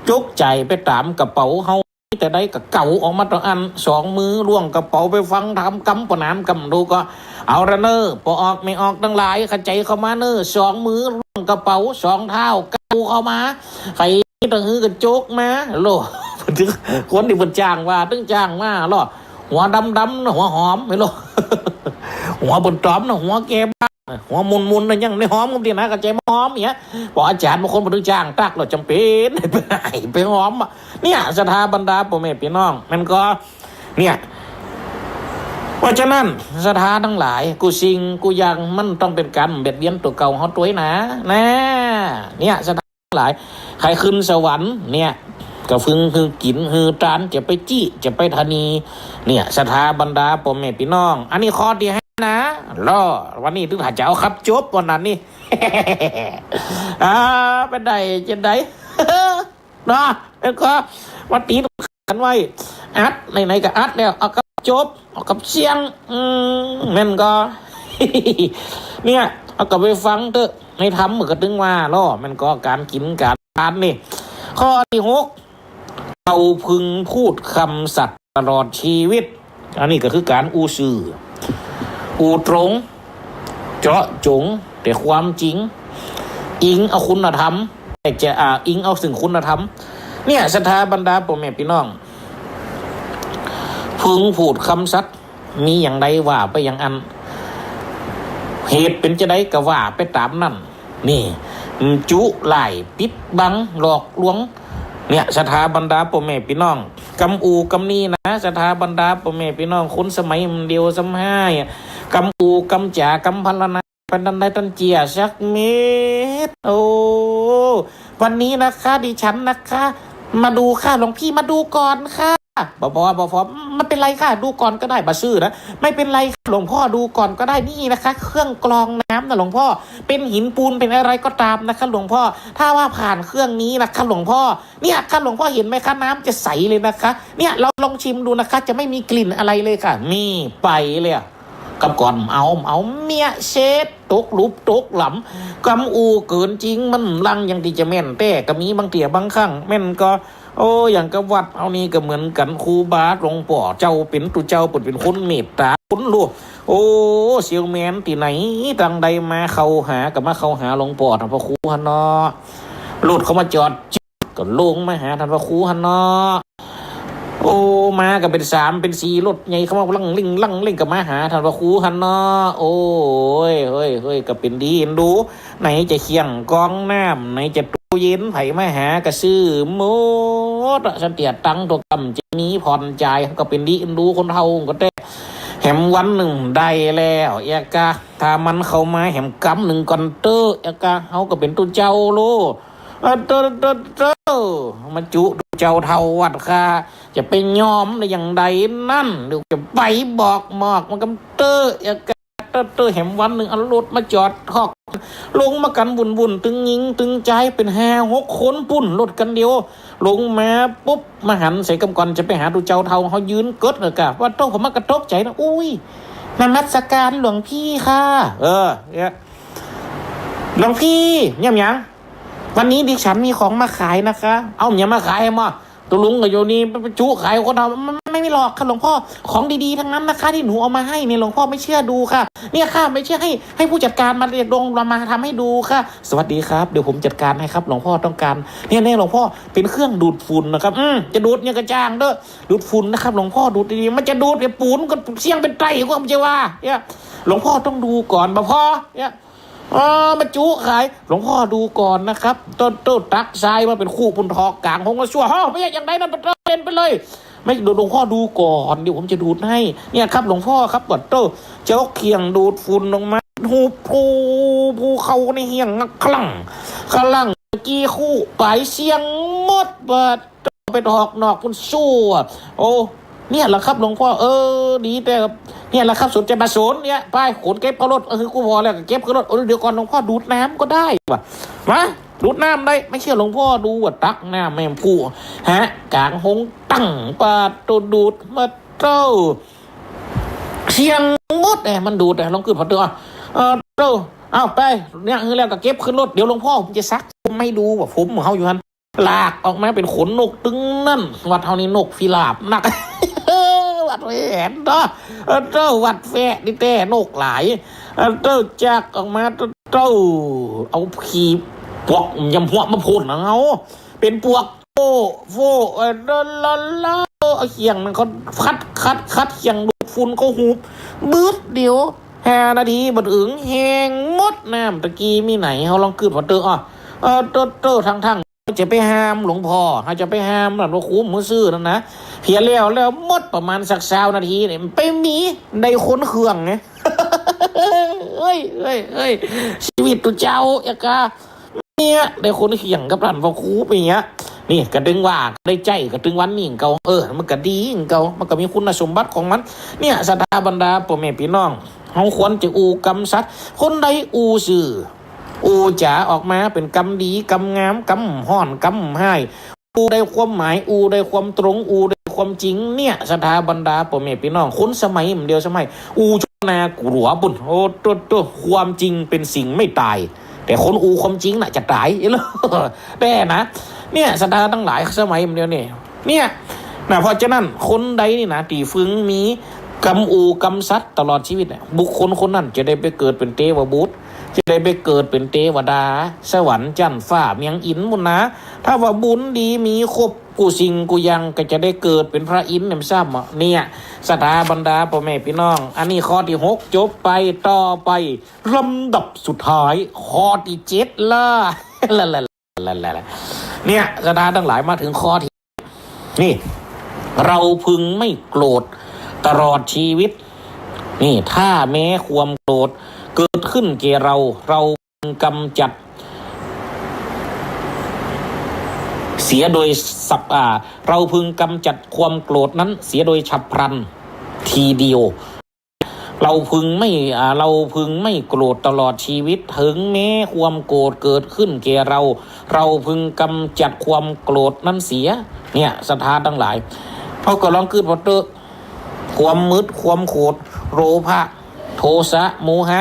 จุกจ่ายไปตามกระเป๋าเฮาแต่ได้กับเก่าออกมาตัวอันสองมือล่วงกระเป๋าไปฟังทำกำปนามกำดูก็เอาละเนอพอออกไม่ออกตั้งหลายขใจเข้ามาเนอสองมือล่วงกระเป๋าสองเท้าเก่าเข้ามาใครตั้งหือกันจุกมาโลคนที่เป็นจ้างว่าตึ้งจ้างมาล่อหัวดำนะหัวหอมไม่รู้ หัวบนตอมนะหัวแกบ้าหัวมุนนะยังไม่หอมกันดีนะกระจายหอมเนี่ยบอกอาจารย์บางคนมาถึงจ้างตักเราจำเป็นไปหอมเนี่ยสถาบรรดาพ่อแม่พี่น้องมันก็เนี่ยเพราะฉะนั้นสถาทั้งหลายกูซิงกูยังมันต้องเป็นการเบียดเบียนตัวเก่าเขาตัวนะเนี่ยสถาทั้งหลายใครขึ้นสวรรค์เนี่ยก็ฟึงคือกินคือจานจะไปจี้จะไปธนีเนี่ยสถาบรรดาพ่อแม่พี่น้องอันนี้ข้อที่ให้นะล่อวันนี้ถึงหาเจ้าครับจบวันนั้นนี่ เป็นไดจะได เนาะแล้วก็วันนี้ต้องกันไว้อัดไหนๆก็อัดแล้วเอากับจบเอากับเสียงนั่นก็ เนี่ยเอากับไปฟังเถอะในทำเหมือนกับตึงว่าล่อมันก็การกินการทานนี่ข้อที่6เราพึงพูดคำสัตย์ตลอดชีวิตอันนี้ก็คือการอูซื่ออูตรงเจาะจงแต่ความจริงอิงเอาคุณธรรมแต่จะอิงเอาสิ่งคุณธรรมเนี่ยสถาบรรดาพ่อแม่พี่น้องพึงพูดคำสัตย์มีอย่างใดว่าไปอย่างอันเหตุเป็นจะได้ก็ว่าไปตามนั่นนี่จุไล่ปิดบังหลอกลวงเนี่ยสถาบรรดาพ่อแม่พี่น้องกำอูกำนี่นะสถาบรรดาพ่อแม่พี่น้องคนสมัยมันเดียวสมัยกำอูกำจ่ากำพันละนาเป็นดันได้ตันเจียสักเม็ดโอ้วันนี้นะคะดิฉันนะคะมาดูค่ะหลวงพี่มาดูก่อนค่ะบอมันเป็นไรค่ะดูก่อนก็ได้บาซื่อนะไม่เป็นไรหลวงพ่อดูก่อนก็ได้นี่นะคะ เครื่องกรองน้ำนะหลวงพ่อเป็นหินปูนเป็นอะไรก็ตามนะคะหลวงพ่อถ้าว่าผ่านเครื่องนี้นะคะหลวงพ่อเนี่ยค่ะหลวงพ่อเห็นไหมคะน้ำจะใสเลยนะคะเนี่ยเราลองชิมดูนะคะจะไม่มีกลิ่นอะไรเลยค่ะนี่ไปเลยกับก่อนเอาเมียเช็ดตกลุบตกหลำกำอูเกินจริงมันลังยังที่จะแม่นแต่ก็มีบางเตี่ยบางครั้งแม่นก็โอ้อย่างกับวัดเอานี่ก็เหมือนกันครูบาหลวงพ่อเจ้าเป็นตุเจ้าเป็นคนเมตตาคุณลูกโอ้เซียวแมนที่ไหนตังใดมาเข้าหากับมาเข้าหาหลวงพ่อท่านพระครูฮันนอหลุดเขามาจอดก็ลงมาหาท่านพระครูฮันนอโอ้มาก็เป็น3เป็น4รถใหญ่เข้ามาลั่งลิ่งกับมาหาท่านพระครูฮันนอโอ้ยเฮ้ยก็เป็นดีเห็นดูไหนจะเคียงกองน้ำไหนจะตู้เย็นไผ่มาหากระซื้อหมดฉันเตียตังตัวกำจะนี้ผ่อนใจก็เป็นดีเห็นดูคนเฮาก็ได้แหมวันหนึ่งได้แล้วเอกาถ้ามันเข้ามาแหมกำหนึ่งก่อนเตอเอกาเฮาก็เป็นตู้เจ้าโลเตอมาจุเจ้าเท่าวัดค่ะจะไปยอมในอย่างใดนั่นเดี๋ยวจะไปบอกหมอกมันกำเตอเอกาเตอแหมวันหนึ่งเอารถมาจอดทอกลงมากันบุญตึงยิงตึงใจเป็น5-6 คนปุ่นรถกันเดียวลงมาปุ๊บมาหันใส่กำก่อนจะไปหาดูเจ้าเท่าเขายืนเกิดเลยกะว่าโต๊ะผมมากระตกใจนะอุ้ยนมัสการหลวงพี่ค่ะเนี่ยหลวงพี่ยังวันนี้ดิฉันมีของมาขายนะคะเอาอย่ามาขายมาตัวลุงกับโยนี่ไปจุขายคนเราไม่หลอกค่ะหลวงพ่อของดีๆทั้งนั้นนะคะที่หนูเอามาให้เนี่ยหลวงพ่อไม่เชื่อดูค่ะเนี่ยค่ะไม่เชื่อให้ผู้จัดการมาเรียกลงมาทำให้ดูค่ะสวัสดีครับเดี๋ยวผมจัดการให้ครับหลวงพ่อต้องการเนี่ยหลวงพ่อเป็นเครื่องดูดฝุ่นนะครับจะดูดเนี่ยกระจ่างเด้อดูดฝุ่นนะครับหลวงพ่อดูดดีๆมันจะดูดไอ้ปูนก็เสี่ยงเป็นไตก็ไม่ใช่ว่าเนี่ยหลวงพ่อต้องดูก่อนบ่พอเนี่ยมาจุขายหลวงพ่อดูก่อนนะครับต้นตักทรายมาเป็นคู่ปุนทอกกลางหงมาชั่วไม่ใช่อย่างไรนั่นเป็นไปเลยไม่ดูหลวงพ่อดูก่อนเดี๋ยวผมจะดูดให้เนี่ยครับหลวงพ่อครับบดเจ้าเคียงดูดฝุ่นลงมาหูภูเขาในเฮียงคลั่งกี่คู่ไปเสียงหมดเปิดไปถอกนอกคุณสู้โอ้เนี่ยแหละครับหลวงพ่อดีแต่เนี่ยแหละครับสนใจมาสนเนี่ยไปขนเก็บเขารถคือกูพอแล้วเก็บเขารถเดี๋ยวก่อนหลวงพ่อดูดน้ำก็ได้ว่ะมา ดูดน้ำได้ไม่เชื่อหลวงพ่อดูว่าตักน้ำแม่งผู้ฮะกลางหงตั้งปาดตัวดูดมาเจ้าเชียงมดมันดูดลองขึ้นพอเถอะเจ้าเอาไปเนี่ยคือแล้วก็เก็บขึ้นรถเดี๋ยวหลวงพ่อผมจะซักผมไม่ดูว่าผมของเขาอยู่ฮันลากออกมาเป็นขนนกตึงนั่นวัดเท่านี้นกฟิลาบนักวัดแหวนเนาะเจ้าวัดแฝดนี่แต่นกหลายเจ้าจักออกมาเจ้าเอาขี่ปวกยำหัวมาพูดนะเอาเป็นปวกโฟเดินละเอาเขียงมันเขาคัดเขียงดูดฝุ่นก็หูบืดเดี๋ยว5 นาทีบัดอึงแหงมดน้ำตะกี้มีไหนเขาลองคืนพอเตอเตอทั้งจะไปห้ามหลวงพ่อเขาจะไปห้ามหลวงพ่อคุ้มมือซื่อนั่นนะเพียแล้วมดประมาณสัก20 นาทีเนี่ยไปมีได้คนเครื่องไงเอ้ยชีวิตตัวเจ้าเอกาเนี่ยได้คนเขียงกับหลวงพ่อคุ้มอย่างเงี้ยนี่กระดึงว่าได้ใจกระดึงวันนี่เก่ามันก็ดีเก่ามันก็มีคุณสมบัติของมันเนี่ยสถาบรรดาพ่อแม่พี่น้องเขาควรจะอูกำสัตคนใดอูสื่ออูจ๋าออกมาเป็นกำดีกำงามกำห่อนกำให้อูได้ความหมายอูได้ความตรงอูได้ความจริงเนี่ยสถาบรรดาพ่อแม่พี่น้องคนสมัยเดียวสมัยอูชนากุหลัวบุญโอ้ตัวความจริงเป็นสิ่งไม่ตายแต่คนอูความจริงน่ะจะตายแต่นะเนี่ยสถาทั้งหลายสมัยเดียวเนี่ยนะเพราะฉะนั้นคนใดนี่นะตีฟึงมีกำอูกำซัดตลอดชีวิตเนี่ยบุคคลคนนั้นจะได้ไปเกิดเป็นเทวบุตรจะได้ไปเกิดเป็นเทวดาสวรรค์จันทร์ฟ้าเมียงอินมุนนะถ้าว่าบุญดีมีครบกูสิ่งกูยังก็จะได้เกิดเป็นพระอินทร์เนี่ยซ้ำเนี่ยสถาบรรดาพ่อแม่พี่น้องอันนี้ข้อที่6จบไปต่อไปลำดับสุดท้ายข้อที่7ล่ะเนี่ยสถาทั้งหลายมาถึงข้อที่นี่เราพึงไม่โกรธตลอดชีวิตนี่ถ้าแม้ความโกรธเกิดขึ้นแก่เรากำจัดเสียโดยเราพึงกำจัดความโกรธนั้นเสียโดยฉับพลันทีเดียวเราพึงไม่โกรธตลอดชีวิตถึงแม้ความโกรธเกิดขึ้นแก่เราพึงกำจัดความโกรธนั้นเสียเนี่ยศรัทธาทั้งหลายเขาก็ลองขึ้นพอเตอความมืดความโกรธโลภะโทสะโมหะ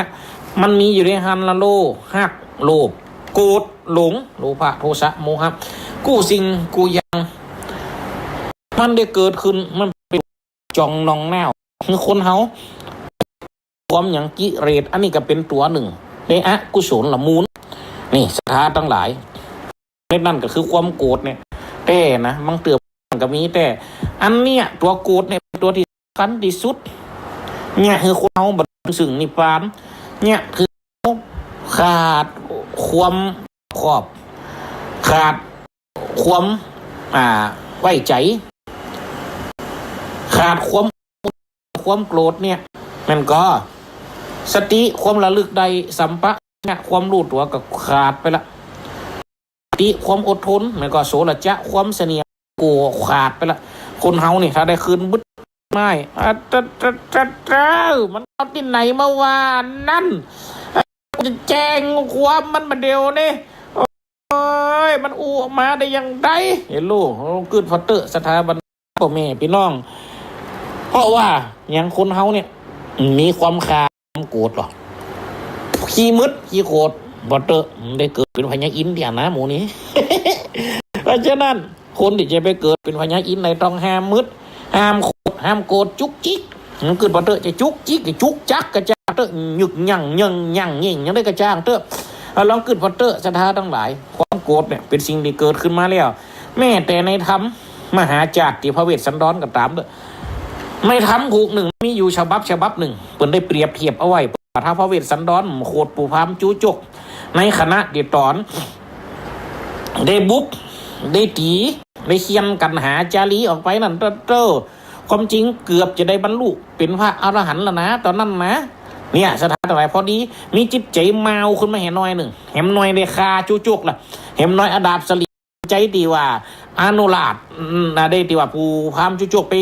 มันมีอยู่ในหันละโลหักโลภโกรธหลงโลภะโทสะโมหะกู้สิ่งกู้ยังมันได้เกิดขึ้นมันเป็นจองนองแนวคือคนเฮาความอย่างกิเลสอันนี้ก็เป็นตัวหนึ่งในกุศลละมูลนี่ศรัทธาทั้งหลายนั่นก็คือความโกรธเนี่ยแต่นะมันเตือนก็มีแต่อันเนี้ยตัวโกรธเนี่ยตัวที่สำคัญที่สุดเนี่ยคือคนเฮาบัดซึ่งนิพพานเนี่ยคือขาดความขอบขาดความไว้ใจขาดความโกรธเนี่ยมันก็สติความระลึกใดสัมปะเนี่ยความรู้ตัวก็ขาดไปละสติความอดทนมันก็โสระจะความเสนียโกขาดไปละคนเฮานี่ถ้าได้คืนบึ้ดไม่มันเอาที่ไหนมาว่านั่นจะแจ้งความมันมาเดียวนี่โอ้ยมันอูออกมาได้ยังไงเห็นลูกเกิดฟัตเตอร์สถาบันพ่อแม่พี่น้องเพราะว่าอย่างคนเฮาเนี่ยมีความโกรธหรอขี้มืดขี้โกรธบัตเตอร์ได้เกิดเป็นพญาอินเดียนะหมูนี้ เพราะฉะนั้นคนที่จะไปเกิดเป็นพญาอินในต้องห้ามมืดห้ามโกรธจุกจิกมันเกิดบัตเตอร์จะจุกจิกจะจุกจักกระจางเตอร์หยึกยั่งยังได้กระจางเตอร์ลองเกิดบัตเตอร์สถาทั้งหลายความโกรธเนี่ยเป็นสิ่งที่เกิดขึ้นมาแล้วแม้แต่ในธรรมมหาจารย์พระเวสสันดรก็ตามด้วยไม่ทำผูกหนึ่งมีอยู่ฉบับหนึ่งเปิดได้เปรียบเทียบเอาไว้ท้าพระเวสสันดรโคตรปูพามจูจกในคณะเดตอนได้บุกได้ตีได้เคียนกันหาจารีออกไปนั่นเต้อความจริงเกือบจะได้บรรลุเป็นพระอรหันต์แล้วนะตอนนั้นนะเนี่ยสถานอะไรพอดีมีจิตใจเมาขึ้นมาเห็นน้อยหนึ่งเห็นน้อยได้คาจูจกล่ะเห็นน้อยอดาบสลีใจดีว่าอนุราชได้ดีว่าปูพามจูจกไป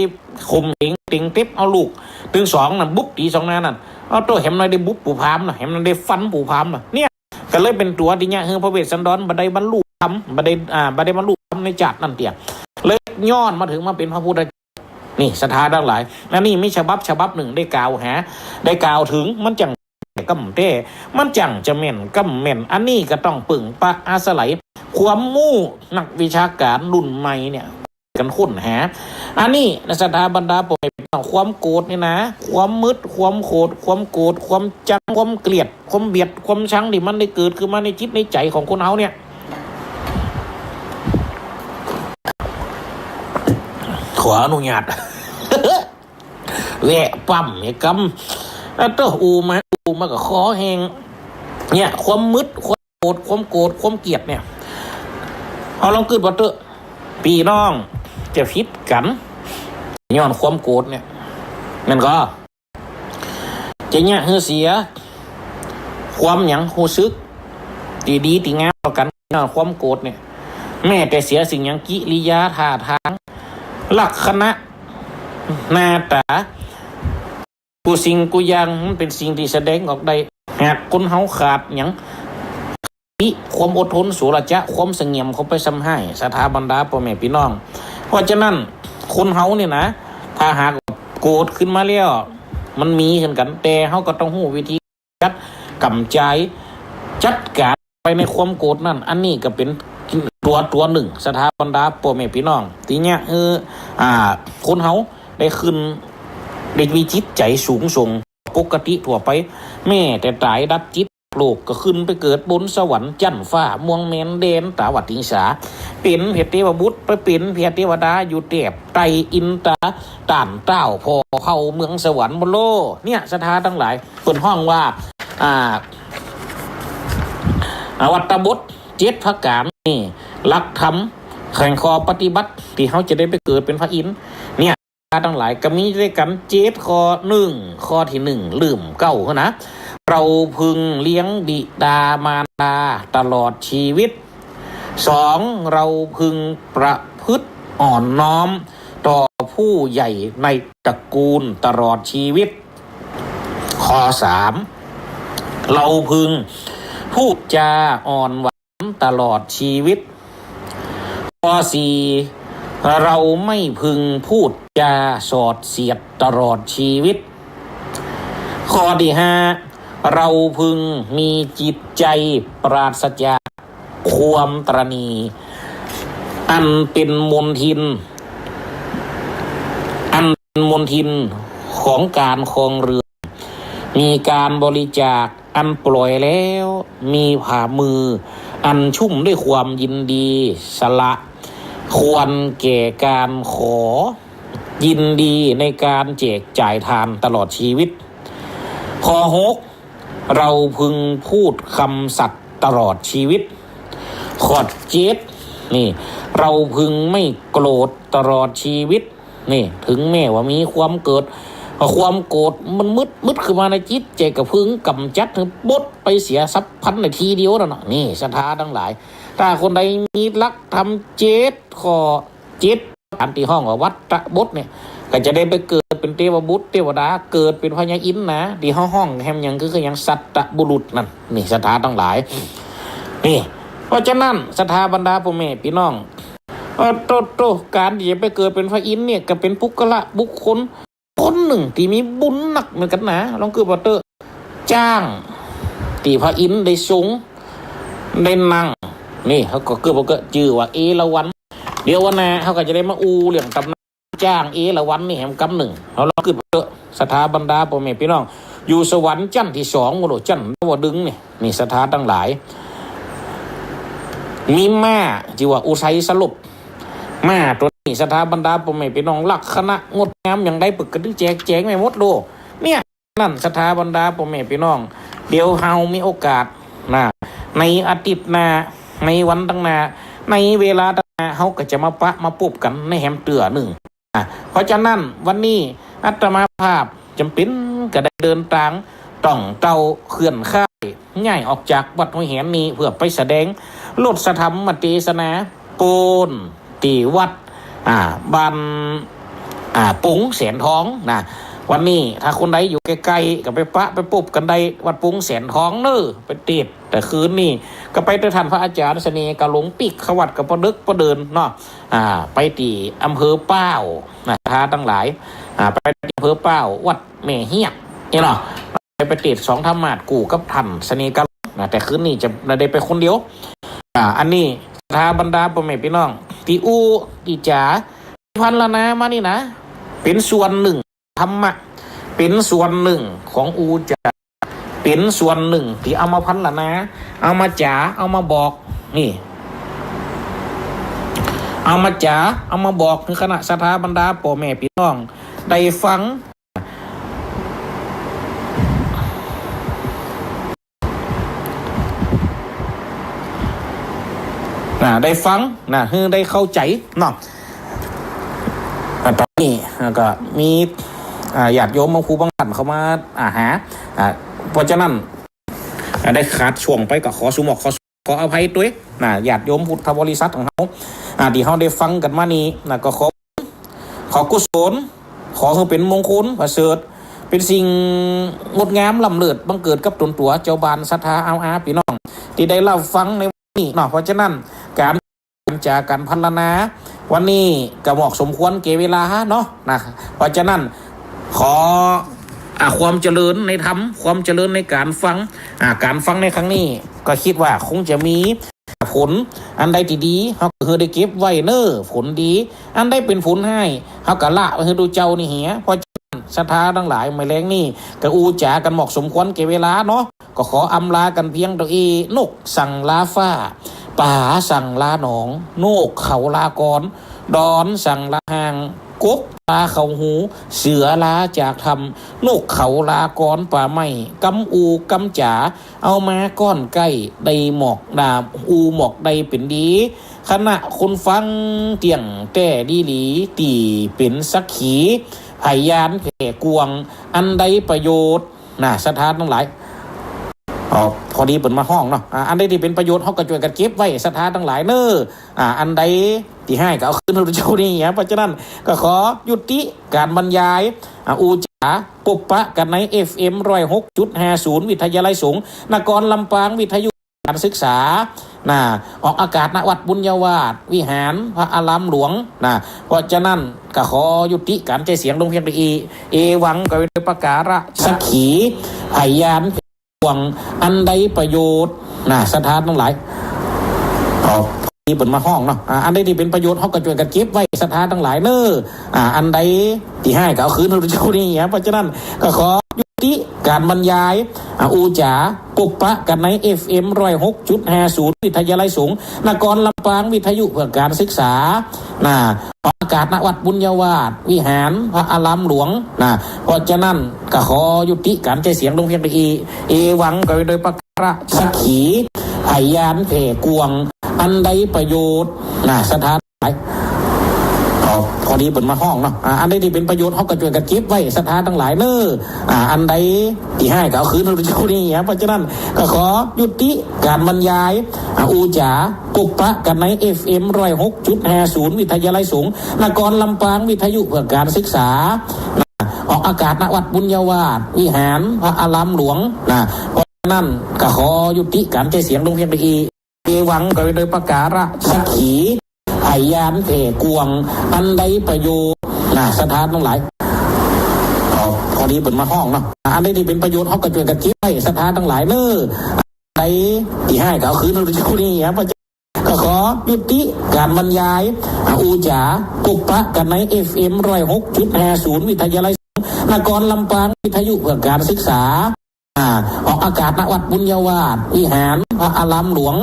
ข่มเหงติงเต็บเอาลูกถึง2นั่นบุ๊บตี2นั่นเอาตัวเห็นน้อยได้บุ๊บปูพามน่ะเห็นน้อยได้ฟันปูพามน่ะเนี่ยก ก็เลยเป็นตัวที่เนี่ยพระเวสสันดรบันไดบรรลุธรรมบันไดบรรลุธรรมในจัดนั่นเตียเลยย้อนมาถึงมาเป็นพระพุทธเจ้านี่ศรัทธาทั้งหลายและนี่มีฉบับหนึ่งได้กล่าวถึงมันจังกำเต้มันจังจะเม่นกำเม่นอันนี้ก็ต้องปึ่งปะอาศัยความมู่นักวิชาการรุ่นใหม่เนี่ยกันค้นหาอันนี้ศรัทธาบรรดาปล่อยความโกรธนี่นะความมืดความโกรธความโกรธความจังความเกลียดความเบียดความชังที่มันได้เกิดขึ้นมาในจิตในใจของคนเฮาเนี่ยขออนุญาต แวะปั๊มไอ้กำแล้วตัวอูมาก็คอแหงเนี่ยความมืดความโกรธความเกลียดเนี่ยเอาลองขึ้นบ่เตอะพี่น้องจะฟิตกันย้อนความโกรธเนี่ยนั่นก็จะเนี่ยเสียความหยังหูซึกดีตีงามต่อกันย้อนความโกรธเนี่ยแม้แต่เสียสิ่งอย่างกิริยาท่าทางลักษณะหน้าตากูสิ่งกูยังมันเป็นสิ่งที่แสดงออกได้หากคนเฮาขาดหยังความอดทนสุรจะความเสงี่ยมเขาไปซ้ำให้สถาบรรดาพ่อแม่พี่น้องเพราะฉะนั้นคนเฮาเนี่ยนะถ้าหากโกรธขึ้นมาแล้วมันมีกันแต่เฮาก็ต้องรู้วิธีจัดกำจัดจัดการไปในความโกรธนั่นอันนี้ก็เป็นตัวหนึ่งสถาบรรดาพ่อแม่พี่น้องทีเนี้ยคนเฮาได้ขึ้นได้มีจิตใจสูงส่งปกติทั่วไปแม่แต่ตายดับจิตโลกก็ขึ้นไปเกิดบนสวรรค์จันทร์ฟ้ามวงแมนเดนตาวัดติงสาเป็นเพชรเทวบุตรไปเป็นเพชรเทวดาอยู่เตบไตอินตาต่านเต้าพอเข้าเมืองสวรรค์บนโลเนี่ยสถาทั้งหลายเป็นห้องว่าวัตตบท7พระกามนี่หลักธรรมแข่งคอปฏิบัติที่เขาจะได้ไปเกิดเป็นพระอินทร์เนี่ยทั้งหลายก็มีด้วยกัน7ข้อ1ข้อที่1ลืมเก้าเขานะเราพึงเลี้ยงบิดามารดาตลอดชีวิต2เราพึงประพฤติอ่อนน้อมต่อผู้ใหญ่ในตระกูลตลอดชีวิตข้อ3เราพึงพูดจาอ่อนหวานตลอดชีวิตข้อ4เราไม่พึงพูดจาสอดเสียดตลอดชีวิตข้อที่5เราพึงมีจิตใจปราศจากความตระหนี่อันเป็นมลทินของการครองเรือนมีการบริจาคอันปล่อยแล้วมีผ่ามืออันชุ่มด้วยความยินดีสละควรแก่การขอยินดีในการแจกจ่ายทานตลอดชีวิตข้อ6เราพึงพูดคำสัตย์ตลอดชีวิตข้อ7นี่เราพึงไม่โกรธตลอดชีวิตนี่ถึงแม้ว่ามีความโกรธมันมืดขึ้นมาในจิตใจก็พึงกำจัดถึงบดไปเสียสัพพันในทีเดียวแล้วเนาะนี่ศรัทธาทั้งหลายถ้าคนใดมีลักทำ7ข้อ7อันที่ห้องว่าวัตตบทเนี่ยก็จะได้ไปเกิดเป็นเทวบุตรเทวดาเกิดเป็นพญาอินทร์นะที่ห้องแฮมยังคือยังสัตตบุรุษนั่นนี่ศรัทธาทั้งหลายนี่เพราะฉะนั้นศรัทธาบรรดาพ่อแม่พี่น้องการที่จะไปเกิดเป็นพระอินทร์เนี่ยก็เป็นบุคคลคนหนึ่งที่มีบุญหนักเหมือนกันนะลองคือว่าจ้างที่พระอินทร์ได้สูงได้นั่งนี่เขาก็คือว่าจื่อว่าเอราวัณเดี๋ยววันหน้าเขาก็จะได้มาเรื่องตำนานจ้างเอราวัณนี่แหมกำหนึ่งเราลองคือว่าศรัทธาบรรดาพ่อแม่พี่น้องอยู่สวรรค์จันทร์ที่2โลจันทร์ว่าดึงนี่ศรัทธาทั้งหลายมีม้าที่ว่าอุทัยสลบม้าตัวนี้ศรัทธาบรรดาพ่อแม่พี่น้องลักษณะงดงามอย่างใดปึกกระดึกแจกไม่หมดโลเนี่ยนั่นศรัทธาบรรดาพ่อแม่พี่น้องเดี๋ยวเฮามีโอกาสในอาทิตย์หน้าในวันตั้งหน้าในเวลาตั้งหน้าเฮาก็จะมาปุ๊บกันในแฮมเตือหนึ่งเพราะฉะนั้นวันนี้อาตมาภาพจำเป็นก็ได้เดินทางต้องเตาเคลื่อนค่ายง่ายออกจากวัดห้วยแหนนี้เพื่อไปแสดงรถธรรมเทศนาโกนตีวัดบ้านปุ๋งแสนทองนะ วันนี้ถ้าคนใดอยู่ใกล้ๆก็ไปปะไปปุ๊บกันได้วัดปุงแสนทองเน้อไปติดแต่คืนนี่ก็ไปท่านพระอาจารย์เสน่ห์กะหลงปิกขวัดกับประดึกประเดินเนาะไปตีอำเภอเป้าท่าตั้งหลายไปอำเภอเป้าวัดแม่เฮียกนี่เนาะไปติด2ธรรมาสกูกับท่านเสน่ห์กะหลงแต่คืนนี้จะได้ไปคนเดียวอันนี้ทาบรรดาพ่อแม่พี่น้องที่อูที่จ๋าพันละนะมานี่นะเป็นส่วนหนึ่งธรรมะเป็นส่วนหนึ่งของอูจ๋าเป็นส่วนหนึ่งที่เอามาพันละนะเอามาจ๋าเอามาบอกนี่เอามาจ๋าเอามาบอกถึงคณะสถาบรรดาพ่อแม่พี่น้องได้ฟังได้ฟังคือได้เข้าใจเนาะตอนนี้ก็มีญาติโยมบางครูบางท่านเขามาหาเพราะฉะนั้นได้ขาดช่วงไปก็ขอสุมอกขออภัยด้วยญาติโยมพุทธบริษัทของเขาที่เขาได้ฟังกันมานี้ก็ขอกุศลขอให้เป็นมงคลประเสริฐเป็นสิ่งงดงามล้ำเลิศบังเกิดกับตนตัวเจ้าบานศรัทธาอาพี่น้องที่ได้รับฟังในวันนี้เนาะเพราะฉะนั้นการจากการพัฒนาวันนี้ก็เหมาะสมควรเก็บเวลาเนาะเพราะฉะนั้นขอความเจริญในธรรมความเจริญในการฟังการฟังในครั้งนี้ก็คิดว่าคงจะมีผลอันใดที่ดีเขาก็คือได้เก็บไว้เน้อผลดีอันใดเป็นผลให้เขาก็ละไปคือดูเจ้านี่เหี้ยเพราะฉะนั้นศรัทธาทั้งหลายไม่แรงนี่ก็อูจ๋ากันเหมาะสมควรเก็บเวลาเนาะก็ขออำลากันเพียงตัวนกสั่งลาฟ้าป่าสั่งลาหนองโนกเขาลากรดอนสั่งลาหางกบลาเขาหูเสือลาจากทำนกเขาลากรป่าไม้กำอูกำจ๋าเอามาก้อนใกล้ได้หมอกดาบอูหมอกได้เป็นดีขณะคนฟังเตียงแต่ดีหลีตีเป็นสักขีพยานแผ่กวงอันใดประโยชน์สถานทั้งหลายพอดีเปิดมาห้องเนาะอันใดที่เป็นประโยชน์เขาก็ช่วยกันเก็บไว้ศรัทธาทั้งหลายเน้ออันใดที่ให้ก็เอาคืนเราเจ้านี่เพราะฉะนั้นก็ขอยุติการบรรยายอูจ๋าปุบปะกันใน FM 106.50 วิทยาลัยสงฆ์นครลำปางวิทยุการศึกษาออกอากาศณวัดบุญยวาสวิหารพระอารามหลวงเพราะฉะนั้นก็ขอยุติการใจเสียงลงเพียงแต่เอวังก็เป็นประกาศสักขีพยานหวังอันใดประโยชน์ศรัทธาทั้งหลายที่เปิดมาห้องเนาะอันใดที่เป็นประโยชน์เขาก็ช่วยกันเก็บไว้ศรัทธาทั้งหลายเน้ออันใดที่ให้ก็เอาคืนเราเจ้านี่เพราะฉะนั้นก็ขอยุติการบรรยายอูจ๋าปุบปะกันใน FM 106.50 วิทยาลัยสงฆ์นครลำปางวิทยุเพื่อการศึกษาออกอากาศณวัดบุญยวาสวิหารพระอารามหลวงเพราะฉะนั้นก็ขอยุติการใจเสียงลงเพียงแต่เอวังก็โดยประกาศสักขีพยานแผ่กวงอันใดประโยชน์ศรัทธาหลายพอดีเปิดมาห้องเนาะอันใดที่เป็นประโยชน์เขาก็ช่วยกันเก็บไว้ศรัทธาทั้งหลายเน้ออันใดที่ให้ก็เอาคืนเราเจ้านี่เพราะฉะนั้นก็ขอยุติการบรรยายอูจ๋าปุบปะกันใน FM 106.50 วิทยาลัยสงฆ์นครลำปางวิทยุเพื่อการศึกษาออกอากาศณวัดบุญยวาสวิหารพระอารามหลวงเพราะฉะนั้นก็ขอยุติการใจเสียงลงเพียงแต่เอวังก็โดยประกาศสักขีพยานแผ่กวงอันใดประโยชน์ศรัทธาทั้งหลายพอดีเปิดมาห้องเนาะอันใดที่เป็นประโยชน์เขาก็ช่วยกันเก็บไว้ศรัทธาทั้งหลายเน้ออันใดที่ให้ก็เอาคืนเราเจ้านี่เพราะฉะนั้นก็ขอยุติการบรรยายอูจ๋าปุบปะกันใน FM 106.50 วิทยาลัยสงฆ์นครลำปางวิทยุเพื่อการศึกษาออกอากาศณวัดบุญยวาสวิหารพระอารามหลวง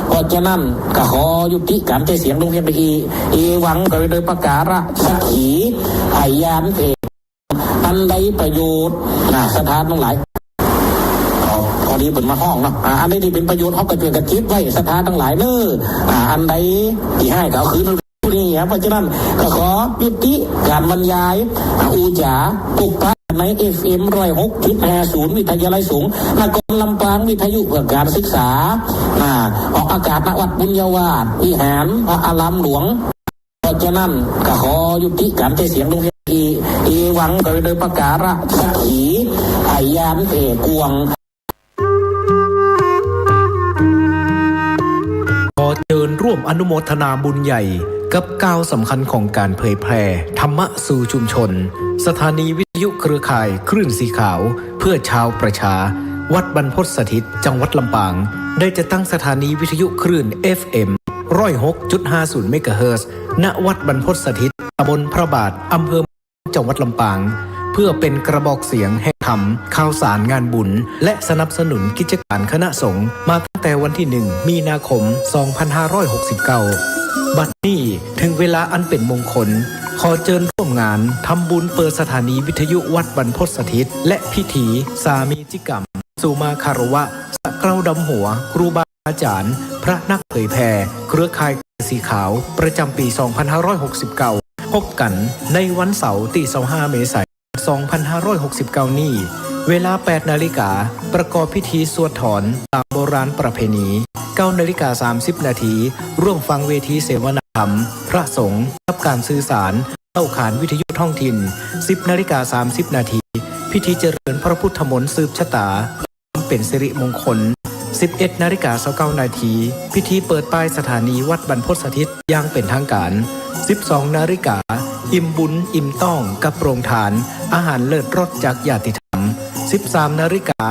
เพราะฉะนั้นก็ขอยุติการใจเสียงลงเพียงแต่เอวังก็โดยประกาศสักขีพยานแผ่อันใดประโยชน์ศรัทธาทั้งหลายพอดีเปิดมาห้องเนาะอันใดที่เป็นประโยชน์เขาก็ช่วยกันเก็บไว้ศรัทธาทั้งหลายเน้ออันใดที่ให้ก็เอาคืนเรานี่เพราะฉะนั้นก็ขอยุติการบรรยายอูจ๋าปุบปะใน FM 106.50 วิทยาลัยสงฆ์นครลำปางวิทยุเพื่อการศึกษาออกอากาศณวัดบุญยวาสวิหารพระอารามหลวงเพราะฉ ฉะนั้นก็ขอยุติการใช้เสียงลงอีหวังโดยประกาศสักขีพยานกวงขอเชิญร่วมอนุโมทนาบุญใหญ่กับก้าวสำคัญของการเผยแพร่ธรรมะสู่ชุมชนสถานีวิทยุเครือข่ายคลื่นสีขาวเพื่อชาวประชาวัดบรรพตสถิตจังหวัดลำปางได้จะตั้งสถานีวิทยุคลื่น FM 106.50 เมกะเฮิรตซ์ณวัดบรรพตสถิตตำบลพระบาทอำเภอจังหวัดลำปางเพื่อเป็นกระบอกเสียงแห่งธรรมข่าวสารงานบุญและสนับสนุนกิจการคณะสงฆ์มาตั้งแต่วันที่ 1 มีนาคม 2569 บัดนี้ถึงเวลาอันเป็นมงคลขอเชิญร่วมงานทำบุญเปิดสถานีวิทยุวัดบรรพตสถิตและพิธีสามีจิกรรมสุมาคารวะสะเกล้าดำหัวครูบาอาจารย์พระนักเผยแผ่เครือข่ายสีขาวประจำปี 2569 พบกันในวันเสาร์ที่ 25 เมษายน 2569 นี้เวลา 8 นาฬิกาประกอบพิธีสวดถอนตามโบราณประเพณี 9 นาฬิกา 30 นาทีร่วมฟังเวทีเสวนาธรรมพระสงฆ์รับการสื่อสารเข้าขานวิทยุท้องถิ่น 10 นาฬิกา 30 นาทีพิธีเจริญพระพุทธมนต์สืบชะตาเป็นสิริมงคล 11 นาฬิกา 29 นาทีพิธีเปิดป้ายสถานีวัดบรรพตสถิตอย่างเป็นทางการ 12 นาฬิกาอิ่มบุญอิ่มต้องกับโรงทานอาหารเลิศรสจากญาติธรรม 13 นาฬิกา